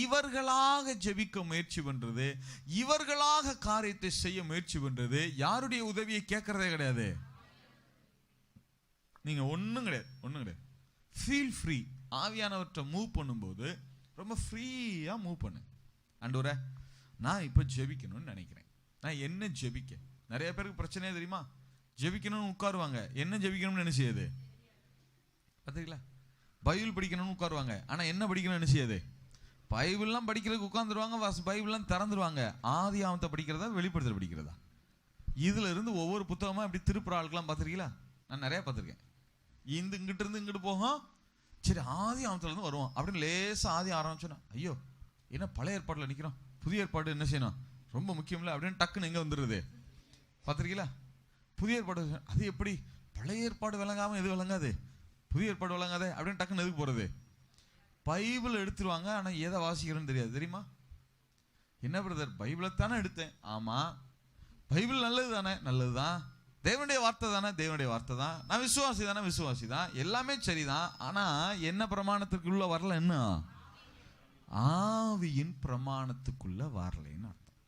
Speaker 1: இவர்களாக ஜெபிக்க முயற்சி பண்றது, இவர்களாக காரியத்தை செய்ய முயற்சி பண்றது, யாருடைய உதவியை கேட்கறதே கிடையாது. நீங்க ஒன்றும் கிடையாது. Feel free. ஆவியானவற்றை மூவ் பண்ணும்போது ரொம்ப ஃப்ரீயா மூவ் பண்ணு. ஆண்டவரே நான் இப்போ ஜெபிக்கணும்னு நினைக்கிறேன், நான் என்ன ஜெபிக்க? நிறைய பேருக்கு பிரச்சனையே தெரியுமா? ஜெபிக்கணும்னு உட்காருவாங்க, என்ன ஜெபிக்கணும்னு என்ன செய்யாது? பார்த்தீங்களா? பைபிள் படிக்கணும்னு உட்காருவாங்க, ஆனால் என்ன படிக்கணும்னு என்ன செய்யாது? பைபிள்லாம் படிக்கிறதுக்கு உட்காந்துருவாங்க, பைபிள்லாம் திறந்துருவாங்க. ஆதியாகமத்தை படிக்கிறதா, வெளிப்படுத்தல் படிக்கிறதா? இதுல இருந்து ஒவ்வொரு புத்தகமா இப்படி திருப்புற ஆளுக்கெல்லாம் பார்த்துருக்கீங்களா? நான் நிறைய பார்த்துருக்கேன். இங்கிட்டு இருந்து இங்கிட்டு போகும், சரி ஆதியாகமத்துல இருந்து வருவோம் அப்படின்னு லேசா ஆதி ஆரம்பிச்சோன்னா, ஐயோ என்ன பழைய ஏற்பாட்டில் நிற்கிறோம், புதிய ஏற்பாடு என்ன செய்யணும், ரொம்ப முக்கியமில்ல அப்படின்னு டக்குன்னு எங்கே வந்துடுது? பார்த்துருக்கீங்களா? புதிய ஏற்பாடு அது எப்படி? பழைய ஏற்பாடு விளங்காமல் எது விளங்காது, புதிய ஏற்பாடு விளங்காதே அப்படின்னு டக்குன்னு எதுக்கு போகிறது? பைபிள் எடுத்துருவாங்க, ஆனால் எதை வாசிக்கிறோன்னு தெரியாது. தெரியுமா? என்ன பிரதர் பைபிளை தானே எடுத்தேன். ஆமாம், பைபிள் நல்லது தானே, நல்லது தான். தேவனுடைய வார்த்தை தானே, தேவனுடைய வார்த்தை தான். நான் விசுவாசி தானே, விசுவாசி தான். எல்லாமே சரிதான். ஆனால் என்ன பிரமாணத்துக்குள்ள வரல? என்ன? ஆவியின் பிரமாணத்துக்குள்ள வரலைன்னு அர்த்தம்.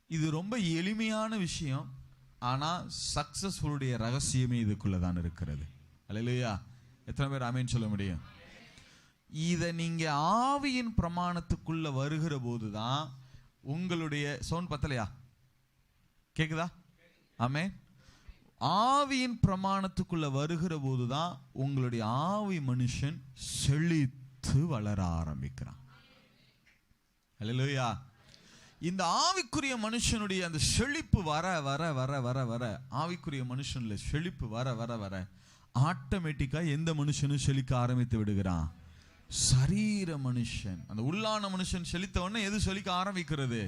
Speaker 1: இது ரொம்ப எளிமையான விஷயம், ஆனா சக்சஸ்ஃபுல்லுடைய ரகசியமே இதுக்குள்ளதான் இருக்கிறது. அல்லேலூயா. எத்தனை பேர் ஆமென் சொல்ல முடியும்? இதை நீங்க ஆவியின் பிரமாணத்துக்குள்ள வருகிற போதுதான் உங்களுடைய சவுண்ட் பத்தலையா? கேக்குதா? ஆமென். ஆவியின் பிரமாணத்துக்குள்ள வருகிற போதுதான் உங்களுடைய ஆவி மனுஷன் செழித்து வளர ஆரம்பிக்கிறான். அல்லேலூயா. இந்த ஆவிக்குரிய மனுஷனுடைய அந்த செழிப்பு வர வர வர வர வர ஆவிக்குரிய மனுஷன்ல செழிப்பு வர வர வர ஆட்டோமேட்டிக்கா எந்த மனுஷனும் செழிக்க ஆரம்பித்து விடுகிறான்? சரீர மனுஷன். அந்த உள்ளான மனுஷன் செழித்த உடனே எது செழிக்க ஆரம்பிக்கிறது?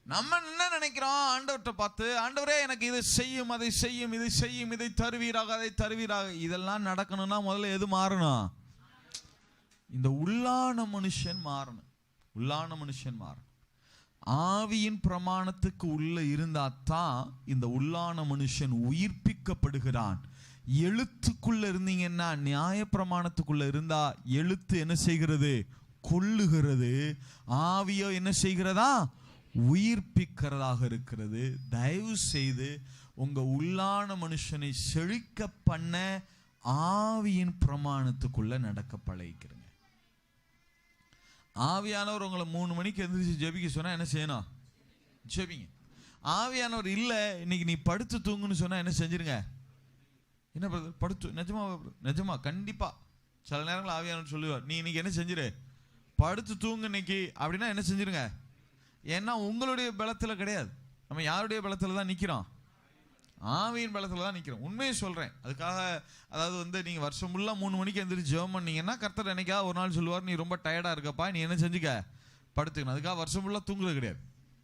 Speaker 1: நம்ம என்ன நினைக்கிறோம்? ஆண்டவர்கிட்ட பார்த்து, ஆண்டவரே எனக்கு இதை செய்யும், அதை செய்யும், இதை செய்யும், இதை தருவீராக, அதை தருவீராக. இதெல்லாம் நடக்கணும்னா முதல்ல எது மாறணும்? இந்த உள்ளான மனுஷன் மாறணும். உள்ளான மனுஷன் மாறணும். ஆவியின் பிரமாணத்துக்கு உள்ள இருந்தா தான் இந்த உள்ளான மனுஷன் உயிர்ப்பிக்கப்படுகிறான். எழுத்துக்குள்ள இருந்தீங்கன்னா, நியாய பிரமாணத்துக்குள்ள இருந்தா எழுத்து என்ன செய்கிறது? கொல்லுகிறது. ஆவியோ என்ன செய்கிறதா? உயிர்ப்பிக்கிறதாக இருக்கிறது. தயவு செய்து உங்க உள்ளான மனுஷனை செழிக்க பண்ண ஆவியின் பிரமாணத்துக்குள்ள நடக்க பழகிக்கிறங்க. ஆவியானவர் உங்களை 3 மணிக்கு எந்திரிச்சு ஜெபிக்க சொன்னா என்ன செய்யணும்? ஜெபிங்க. ஆவியானவர் இல்லை இன்னைக்கு நீ படுத்து தூங்குன்னு சொன்னா என்ன செஞ்சிருங்க? என்ன பிரதர் படுத்து? நிஜமா கண்டிப்பா சில நேரங்கள் ஆவியானவர் சொல்லுவார், நீ இன்னைக்கு என்ன செஞ்சிரு? படுத்து தூங்கு இன்னைக்கு அப்படின்னா என்ன செஞ்சிருங்க? ஏன்னா உங்களுடைய பலத்தில் கிடையாது, நம்ம யாருடைய பலத்தில் தான் நிற்கிறோம்? ஆவியின் பலத்தில் தான் நிற்கிறோம். உண்மையை சொல்கிறேன். அதுக்காக அதாவது நீங்கள் வருஷம் ஃபுல்லாக 3 மணிக்கு எந்திரிச்சு ஜெபம் பண்ணீங்கன்னா கர்த்தர் என்னைக்காவது ஒரு நாள் சொல்லுவார், நீ ரொம்ப டயர்டாக இருக்கப்பா, நீ என்ன செஞ்சுக்க? படுத்துக்கணும். அதுக்காக வருஷம் ஃபுல்லாக தூங்குறது கிடையாது.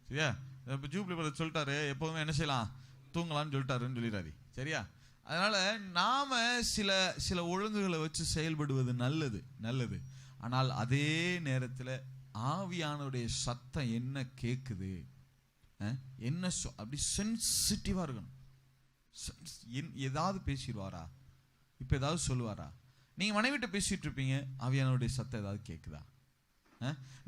Speaker 1: சரியா? இப்போ ஜூப்ளி பிரதர் சொல்லிட்டாரு, எப்போதுமே என்ன செய்யலாம், தூங்கலாம்னு சொல்லிட்டாருன்னு சொல்லிடாது. சரியா? அதனால நாம சில சில ஒழுங்குகளை வச்சு செயல்படுவது நல்லது. ஆனால் அதே நேரத்தில் ஆவியானவருடைய சத்தம் என்ன கேட்குது, என்ன அப்படி சென்சிட்டிவா இருக்கணும். ஏதாவது பேசிடுவாரா, இப்போ ஏதாவது சொல்லுவாரா? நீங்க மனைவிட்ட பேசிட்டு இருப்பீங்க, ஆவியானவருடைய சத்தம் ஏதாவது கேட்குதா?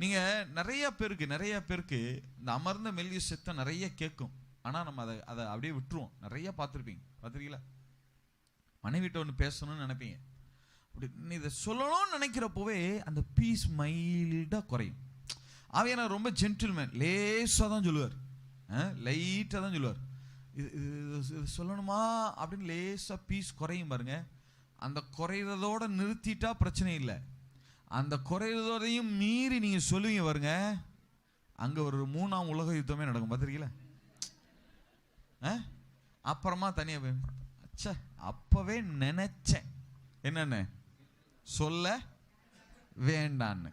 Speaker 1: நீங்க நிறைய பேருக்கு இந்த அமர்ந்த மெல்லிய சத்தம் நிறைய கேட்கும். ஆனா நம்ம அதை அப்படியே விட்டுருவோம். நிறைய பார்த்துருக்கீங்களா? மனைவிட்ட ஒன்று பேசணும்னு நினைப்பீங்க, அப்படி நீ இதை சொல்லணும்னு நினைக்கிறப்போவே அந்த பீஸ் மைல்டா குறையும். ஆவியானவர் ரொம்ப ஜென்டில்மேன், லேசாக தான் சொல்லுவார், லைட்டாக தான் சொல்லுவார். இது சொல்லணுமா அப்படின்னு லேசா பீஸ் குறையும் பாருங்க. அந்த குறைறதோட நிறுத்திட்டா பிரச்சனை இல்லை. அந்த குறைறதோடையும் மீறி நீங்க சொல்லுவீங்க பாருங்க, அங்க ஒரு 3ஆம் உலக யுத்தமே நடக்கும். பார்த்துருக்கீங்களா? அப்புறமா தனியா போய் அப்பவே நினைச்சேன் என்னன்னு சொல்ல வேண்டான்னு.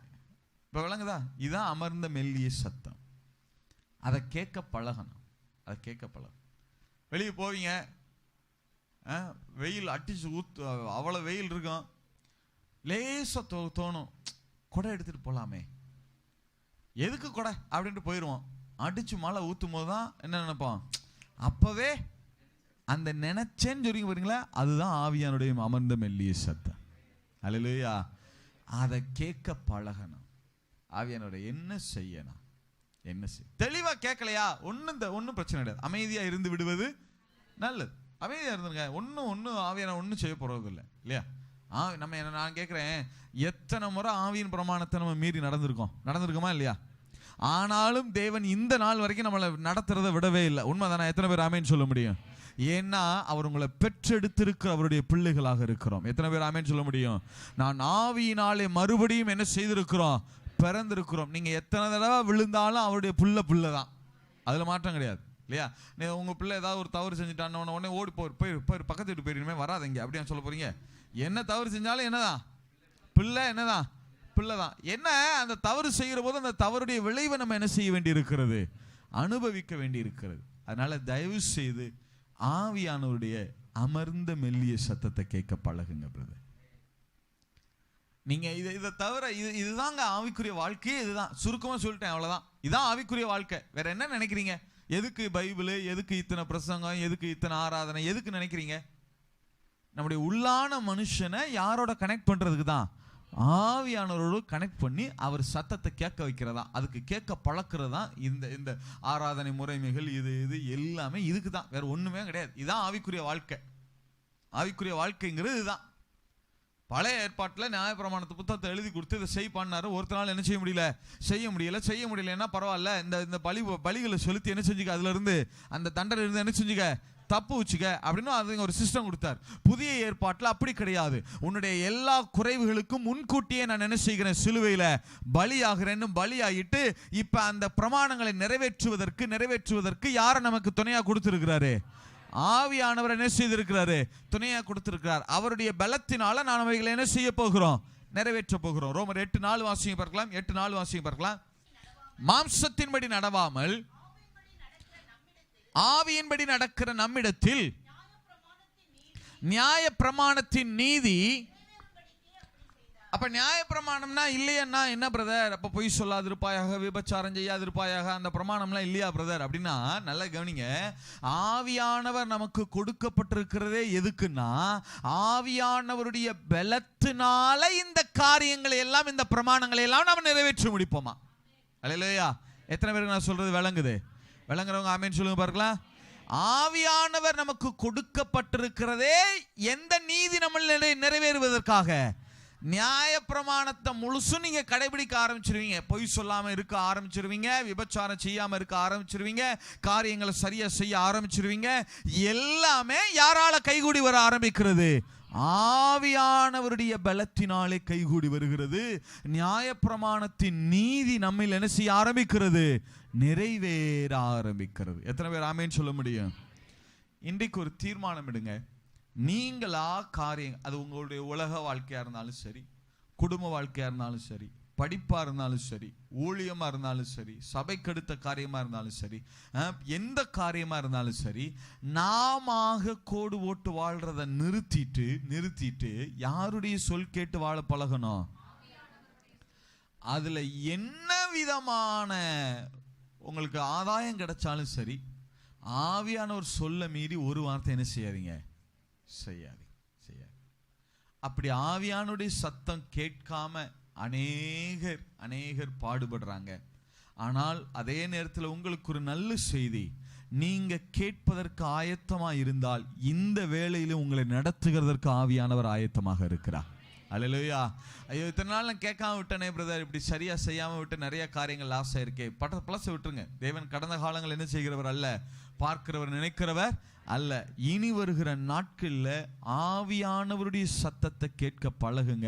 Speaker 1: இப்ப விளங்குதா? இதான் அமர்ந்த மெல்லிய சத்தம். அதை கேட்க பழகணும். வெளியே போவீங்க, வெயில் அடிச்சு அவ்வளவு வெயில் இருக்கும், லேசா தோணும், கொடை எடுத்துட்டு போலாமே, எதுக்கு கொடை அப்படின்ட்டு போயிடுவோம். அடிச்சு மழை ஊத்தும் போதுதான் என்ன நினைப்போம், அப்பவே அந்த நினைச்சேன்னு சொல்றீங்க பாருங்களா, அதுதான் ஆவியானுடைய அமர்ந்த மெல்லிய சத்தம். அல்லேலூயா. அதை கேட்க பழகணும். ஆவியானுடைய என்ன செய்யணும், தெளிவா கேட்கலையா, ஒன்னும் பிரச்சனை கிடையாது. அமைதியா இருந்து விடுவது நல்லது. அமைதியா இருந்துருங்க. ஒன்னும் ஆவியான ஒன்னும் செய்ய போறது இல்லை, இல்லையா? நான் கேட்கிறேன், எத்தனை முறை ஆவியின் பிரமாணத்தை நம்ம மீறி நடந்திருக்கோமா இல்லையா? ஆனாலும் தேவன் இந்த நாள் வரைக்கும் நம்மளை நடத்துறதை விடவே இல்லை. உண்மைதானே? எத்தனை பேர் ஆமேன்னு சொல்ல முடியும்? ஏன்னா அவர் உங்களை பெற்றெடுத்திருக்கிற அவருடைய பிள்ளைகளாக இருக்கிறோம். எத்தனை பேர் ஆமேன்னு சொல்ல முடியும்? நான் ஆவியினாலே மறுபடியும் என்ன செய்திருக்கிறோம், பிறந்திருக்கிறோம். நீங்க எத்தனை தடவை விழுந்தாலும் அவருடைய புள்ள தான், அதுல மாற்றம் கிடையாது, இல்லையா? உங்க பிள்ளை ஏதாவது ஒரு தவறு செஞ்சுட்டான்னு உடனே ஓடி போய் பக்கத்து வீட்டு போயிருமே வராதீங்க அப்படின்னு சொல்ல போறீங்க? என்ன தவறு செஞ்சாலும் என்னதான் பிள்ளை, பிள்ளைதான். என்ன அந்த தவறு செய்கிற போது அந்த தவறுடைய விளைவை நம்ம என்ன செய்ய வேண்டி இருக்கிறது, அனுபவிக்க வேண்டி இருக்கிறது. அதனால தயவு செய்து ஆவியானவருடைய அமர்ந்த மெல்லிய சத்தத்தை கேட்க பழகுங்க பிரதர். நீங்க இதை தவிர இதுதாங்க ஆவிக்குரிய வாழ்க்கையே. இதுதான் சுருக்கமா சொல்லிட்டேன், அவ்வளவுதான். இதான் ஆவிக்குரிய வாழ்க்கை. வேற என்ன நினைக்கிறீங்க? எதுக்கு பைபிள், எதுக்கு இத்தனை பிரசங்கம், எதுக்கு இத்தனை ஆராதனை, எதுக்கு நினைக்கிறீங்க? நம்முடைய உள்ளான மனுஷனை யாரோட கனெக்ட் பண்றதுக்கு தான், ஆவியானவரோடு கனெக்ட் பண்ணி அவர் சத்தத்தை கேட்க வைக்கிறதா, அதுக்கு கேட்க பழக்கிறதா இந்த ஆராதனை முறைமைகள். இது எல்லாமே இதுக்கு தான், வேற ஒண்ணுமே கிடையாது. இதுதான் ஆவிக்குரிய வாழ்க்கை. ஆவிக்குரிய வாழ்க்கைங்கிறது இதுதான். பழைய ஏற்பாட்டில் நியாயப்பிரமாணத்து புத்தகத்தை எழுதி கொடுத்து இதை பண்ணாரு. ஒருத்தனால என்ன செய்ய முடியலன்னா பரவாயில்ல, இந்த பலிகளை செலுத்தி என்ன செஞ்சுக்க, அதுல இருந்து அந்த தண்டனை இருந்து என்ன செஞ்சுக்க, தப்பு வச்சுக்க அப்படின்னு அது ஒரு சிஸ்டம் கொடுத்தார். புதிய ஏற்பாட்டில் அப்படி கிடையாது. உன்னுடைய எல்லா குறைவுகளுக்கும் முன்கூட்டியே நான் என்ன செய்கிறேன், சிலுவையில பலியாகிறேன்னு பலியாகிட்டு இப்ப அந்த பிரமாணங்களை நிறைவேற்றுவதற்கு யாரை நமக்கு துணையா கொடுத்திருக்கிறாரு? ஆவியானவர் என்ன செய்திருக்கிறாரு? துணையா கொடுத்திருக்கிறார். அவருடைய பலத்தினால நான் அவைகளை என்ன செய்ய போகிறோம், நிறைவேற்ற போகிறோம். ரோமர் 8:4 வாசிங்க பார்க்கலாம். 8:4 வாசிங்க பார்க்கலாம். மாம்சத்தின்படி நடவாமல் ஆவியின்படி நடக்கிற நம்மிடத்தில் நியாய பிரமாணத்தின் நீதி. அப்ப நியாய பிரமாணம்னா இல்லையா என்ன பிரதர்? அப்ப பொய் சொல்லாதிருப்பாயாக, விபச்சாரம் செய்யாதிருப்பாயாக, அந்த பிரமாணம்லாம் இல்லையா பிரதர் அப்படின்னா, நல்லா கவனிங்க. ஆவியானவர் நமக்கு கொடுக்கப்பட்டிருக்கிறதே எதுக்குன்னா, ஆவியானவருடைய பலத்தினால இந்த காரியங்களை எல்லாம், இந்த பிரமாணங்களை எல்லாம் நம்ம நிறைவேற்றி முடிப்போமா? அல்லேலூயா. எத்தனை பேருக்கு நான் சொல்றது விளங்குது? விளங்குறவங்க ஆமென் சொல்லுங்க பார்க்கலாம். ஆவியானவர் நமக்கு கொடுக்கப்பட்டிருக்கிறதே எந்த நீதி நம்ம நிறைவேறுவதற்காக? நியாய பிரமாணத்தை முழுசும் நீங்க கடைபிடிக்க ஆரம்பிச்சிருவீங்க. பொய் சொல்லாம இருக்க ஆரம்பிச்சிருவீங்க, விபச்சாரம் செய்யாம இருக்க ஆரம்பிச்சிருவீங்க, காரியங்களை சரியா செய்ய ஆரம்பிச்சிருவீங்க. எல்லாமே யாரால கைகூடி வர ஆரம்பிக்கிறது? ஆவியானவருடைய பலத்தினாலே கைகூடி வருகிறது. நியாய பிரமாணத்தின் நீதி நம்மில் என்ன செய்ய ஆரம்பிக்கிறது? நிறைவேற ஆரம்பிக்கிறது. எத்தனை பேர் ஆமென் சொல்ல முடியும்? இன்றைக்கு ஒரு தீர்மானம் எடுங்க. நீங்களா காரியம், அது உங்களுடைய உலக வாழ்க்கையா இருந்தாலும் சரி, குடும்ப வாழ்க்கையா இருந்தாலும் சரி, படிப்பா இருந்தாலும் சரி, ஊழியமா இருந்தாலும் சரி, சபைக்கு அடுத்த காரியமா இருந்தாலும் சரி, எந்த காரியமா இருந்தாலும் சரி, நாம கோடு போட்டு வாழ்றத நிறுத்திட்டு யாருடைய சொல் கேட்டு வாழ பழகணும். அதுல என்ன விதமான உங்களுக்கு ஆதாயம் கிடைச்சாலும் சரி, ஆவியானவர் சொல்ல மீறி ஒரு வார்த்தை என்ன செய்யாதீங்க, செய்யாது. அப்படி ஆவியானுடைய சத்தம் கேட்காம அநேகர் பாடுபடுறாங்க. ஆனால் அதே நேரத்தில் உங்களுக்கு ஒரு நல்ல செய்தி, நீங்க கேட்பதற்கு ஆயத்தமா இருந்தால் இந்த வேளையில உங்களை நடத்துகிறதற்கு ஆவியானவர் ஆயத்தமாக இருக்கிறார். அல்லேலூயா. ஐயோ, இத்தனை நாள் நான் கேட்காம விட்டனே பிரதர், இப்படி சரியா செய்யாம விட்டு நிறைய காரியங்கள் லாஸ் ஆயிருக்கே. பழச விட்டுருங்க. தேவன் கடந்த காலங்கள் என்ன செய்கிறவர் அல்ல, பார்க்கிறவர், நினைக்கிறவர் அல்ல. இனி வருகிற நாட்கள்ல ஆவியானவருடைய சத்தத்தை கேட்க பழகுங்க.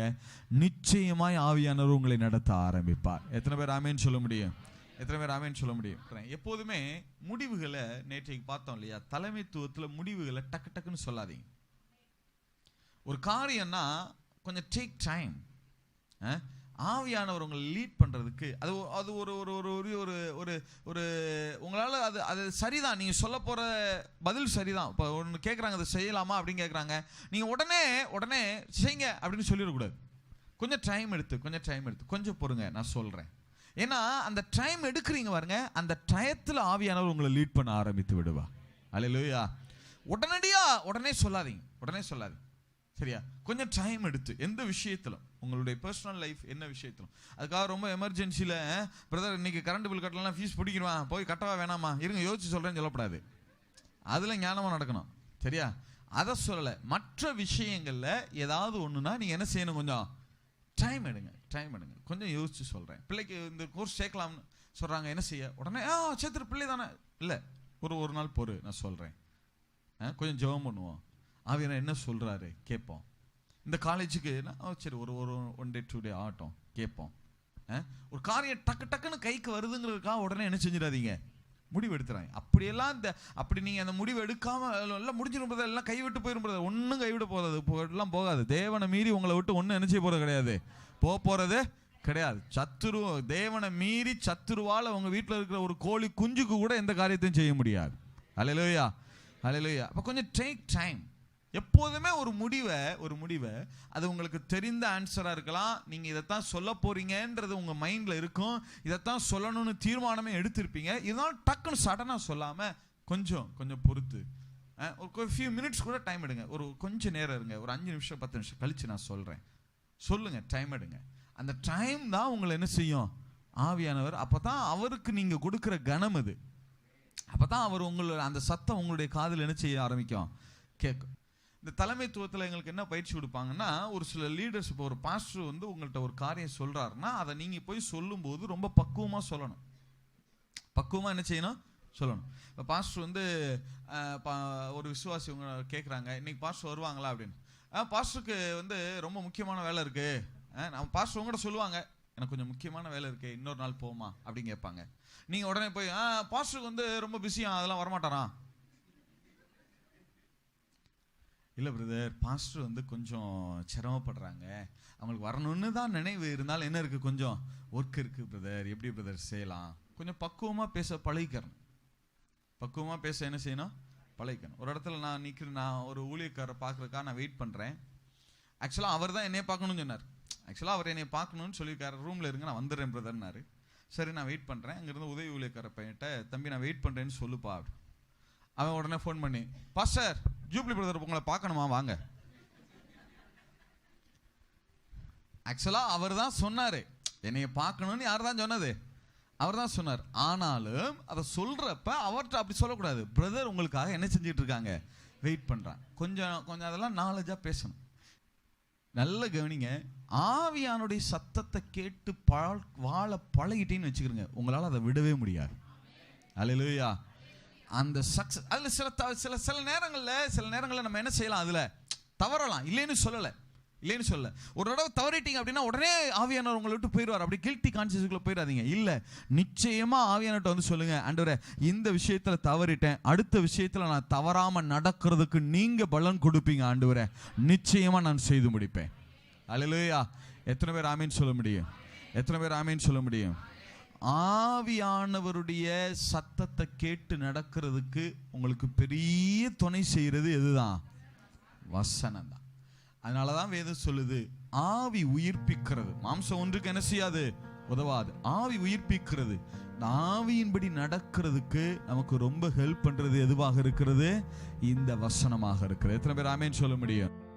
Speaker 1: நிச்சயமாய் ஆவியானவர் உங்களை நடத்த ஆரம்பிப்பார். எத்தனை பேர் ஆமேன்னு சொல்ல முடியும்? எத்தனை பேர் ஆமேன்னு சொல்ல முடியும்? எப்போதுமே முடிவுகளை, நேற்றைக்கு பார்த்தோம் இல்லையா, தலைமைத்துவத்துல முடிவுகளை டக்கு டக்குன்னு சொல்லாதீங்க. ஒரு காரியம்னா கொஞ்சம் டேக் டைம். ஆவியானவர் உங்களை லீட் பண்றதுக்கு அது ஒரு ஒரு ஒரு ஒரு ஒரு ஒரு உங்களால அது சரிதான். நீங்க சொல்ல போற பதில் சரிதான். இப்போ ஒன்று கேட்குறாங்க, அதை செய்யலாமா அப்படின்னு கேட்குறாங்க. நீங்க உடனே செய்யுங்க அப்படின்னு சொல்லிடக்கூடாது. கொஞ்சம் டைம் எடுத்து கொஞ்சம் பொறுங்க, நான் சொல்றேன். ஏன்னா அந்த டைம் எடுக்கிறீங்க பாருங்க, அந்த டயத்தில் ஆவியானவர் உங்களை லீட் பண்ண ஆரம்பித்து விடுவா. அல்லேலூயா. உடனே சொல்லாதீங்க. சரியா? கொஞ்சம் டைம் எடுத்து, எந்த விஷயத்திலும், உங்களுடைய பர்சனல் லைஃப் என்ன விஷயத்திலும். அதுக்காக ரொம்ப எமர்ஜென்சியில் பிரதர் இன்னைக்கு கரண்ட் பில் கட்டலாம், ஃபீஸ் பிடிக்கிறவான், போய் கட்டவா வேணாமா, இருங்க யோசிச்சு சொல்கிறேன்னு சொல்லக்கூடாது. அதில் ஞானமாக நடக்கணும். சரியா? அதை சொல்லலை. மற்ற விஷயங்களில் ஏதாவது ஒன்றுனா நீங்கள் என்ன செய்யணும், கொஞ்சம் டைம் எடுங்க. கொஞ்சம் யோசிச்சு சொல்கிறேன். பிள்ளைக்கு இந்த கோர்ஸ் சேர்க்கலாம்னு சொல்கிறாங்க, என்ன செய்ய, உடனே சேர்த்துரு, பிள்ளை தானே, இல்லை, ஒரு நாள் பொறு, நான் சொல்கிறேன். கொஞ்சம் ஜெபம் பண்ணுவோம், ஆவியானவர் என்ன சொல்றாரு கேட்போம். இந்த காலேஜுக்கு சரி, ஒரு 1 day 2 day ஆகட்டும், கேட்போம். ஒரு காரியம் டக்குன்னு கைக்கு வருதுங்கிறதுக்காக உடனே என்ன செஞ்சிடாதீங்க, முடிவு எடுத்துறாங்க. அப்படி நீங்க அந்த முடிவு எடுக்காம எல்லாம் முடிஞ்சிடும், எல்லாம் கைவிட்டு போயிடும். ஒன்றும் கைவிட எல்லாம் போகாது. தேவனை மீறி உங்களை விட்டு ஒன்றும் என்ன செய்ய போறது கிடையாது, போறது கிடையாது. தேவனை மீறி சத்துருவால உங்க வீட்டில் இருக்கிற ஒரு கோழி குஞ்சுக்கு கூட எந்த காரியத்தையும் செய்ய முடியாது. அல்லேலூயா. அப்ப கொஞ்சம் டேக் டைம். எப்போதுமே ஒரு முடிவை அது உங்களுக்கு தெரிந்த ஆன்சரா இருக்கலாம். நீங்க இதைத்தான் சொல்ல போறீங்கன்றது உங்க மைண்ட்ல இருக்கும், இதைத்தான் சொல்லணும்னு தீர்மானமே எடுத்திருப்பீங்க. இதனால டக்குன்னு சடனா சொல்லாம கொஞ்சம் பொறுத்து ஒரு ஃபியூ மினிட்ஸ் கூட டைம் எடுங்க. ஒரு கொஞ்சம் நேரம் இருங்க, ஒரு 5 நிமிஷம் 10 நிமிஷம் கழிச்சு நான் சொல்றேன், சொல்லுங்க, டைம் எடுங்க. அந்த டைம் தான் உங்களை என்ன செய்யும், ஆவியானவர். அப்பதான் அவருக்கு நீங்க கொடுக்கிற கனம் அது. அப்பதான் அவர் உங்களோட அந்த சத்தம் உங்களுடைய காதில் என்ன செய்ய ஆரம்பிக்கும், கேட்கும். இந்த தலைமைத்துவத்தில் எங்களுக்கு என்ன பயிற்சி கொடுப்பாங்கன்னா, ஒரு சில லீடர்ஸ், இப்போ ஒரு பாஸ்டர் உங்கள்கிட்ட ஒரு காரியம் சொல்றாருன்னா அதை நீங்க போய் சொல்லும்போது ரொம்ப பக்குவமா சொல்லணும். பக்குவமா என்ன செய்யணும், சொல்லணும். இப்போ பாஸ்டர் ஒரு விசுவாசி உங்க கேட்குறாங்க, இன்னைக்கு பாஸ்டர் வருவாங்களா அப்படின்னு. பாஸ்டருக்கு ரொம்ப முக்கியமான வேலை இருக்கு. நம்ம பாஸ்டர் உங்கள்கிட்ட சொல்லுவாங்க, எனக்கு கொஞ்சம் முக்கியமான வேலை இருக்கு, இன்னொரு நாள் போமா அப்படின்னு கேட்பாங்க. நீங்க உடனே போய் பாஸ்டருக்கு ரொம்ப பிஸியா, அதெல்லாம் வரமாட்டாரா? இல்லை பிரதர், பாஸ்டர் கொஞ்சம் சிரமப்படுறாங்க, அவங்களுக்கு வரணும்னு தான் நினைவு இருந்தாலும் என்ன இருக்கு, கொஞ்சம் ஒர்க் இருக்கு பிரதர், எப்படி பிரதர் செய்யலாம்? கொஞ்சம் பக்குவமா பேச பழகிக்கிறேன். பக்குவமா பேச என்ன செய்யணும், பழகிக்கணும். ஒரு இடத்துல நான் ஒரு ஊழியக்காரரை பார்க்கறதுக்காக நான் வெயிட் பண்றேன். ஆக்சுவலாக அவர் தான் என்னைய பார்க்கணும்னு சொன்னார். ஆக்சுவலாக அவர் என்னை பார்க்கணும்னு சொல்லியிருக்காரு. ரூம்ல இருங்க, நான் வந்துடுறேன் பிரதர்னாரு. சரி, நான் வெயிட் பண்றேன். அங்கிருந்து உதவி ஊழியக்கார பையன்கிட்ட, தம்பி நான் வெயிட் பண்றேன்னு சொல்லுப்பா. அவன் உடனே ஃபோன் பண்ணி, பாஸ்டர் ஜூப்ளி பிரதர் உங்களை பார்க்கணுமா, வாங்க. ஆக்சுவலா அவர் தான் சொன்னாரு, என்னைய பார்க்கணும்னு. யார் தான் சொன்னது? அவர் தான் சொன்னார். ஆனாலும் அதை சொல்றப்ப அவர்கிட்ட அப்படி சொல்லக்கூடாது. பிரதர் உங்களுக்காக என்ன செஞ்சுட்டு இருக்காங்க, வெயிட் பண்றாங்க. கொஞ்சம் அதெல்லாம் நாலேஜா பேசணும். நல்ல கவனிங்க. ஆவியானுடைய சத்தத்தை கேட்டு வாழ பழகிட்டேன்னு வச்சுக்கிறீங்க, உங்களால் அதை விடவே முடியாது. அல்லேலூயா. அந்த சக்சஸ் அதில் சில நேரங்களில் நம்ம என்ன செய்யலாம், அதில் தவறலாம். இல்லைன்னு சொல்லலை. ஒரு தடவை தவறிட்டீங்க அப்படின்னா உடனே ஆவியானவர் உங்களை விட்டு போயிடுவார். அப்படி கில்ட்டி கான்சியஸ்க்குள்ள போயிடாதீங்க. இல்லை, நிச்சயமா ஆவியானவர்கிட்ட சொல்லுங்க, ஆண்டவரே இந்த விஷயத்துல தவறிட்டேன், அடுத்த விஷயத்துல நான் தவறாம நடக்கிறதுக்கு நீங்க பலன் கொடுப்பீங்க ஆண்டவரே, நிச்சயமா நான் செய்து முடிப்பேன். அல்லேலூயா. எத்தனை பேர் ஆமீன் சொல்ல முடியும்? எத்தனை பேர் ஆமேன்னு சொல்ல முடியும்? ஆவியானவருடைய சத்தத்தை கேட்டு நடக்கிறதுக்கு உங்களுக்கு பெரிய துணை செய்யறது எதுதான்? வசனம் தான். அதனாலதான் வேதம் சொல்லுது, ஆவி உயிர்ப்பிக்கிறது, மாம்சம் ஒன்றுக்கு என்ன செய்யாது, உதவாது. ஆவி உயிர்ப்பிக்கிறது. ஆவியின்படி நடக்கிறதுக்கு நமக்கு ரொம்ப ஹெல்ப் பண்றது எதுவாக இருக்கிறது? இந்த வசனமாக இருக்கிறது. எத்தனை பேர் ஆமேன்னு சொல்ல முடியும்?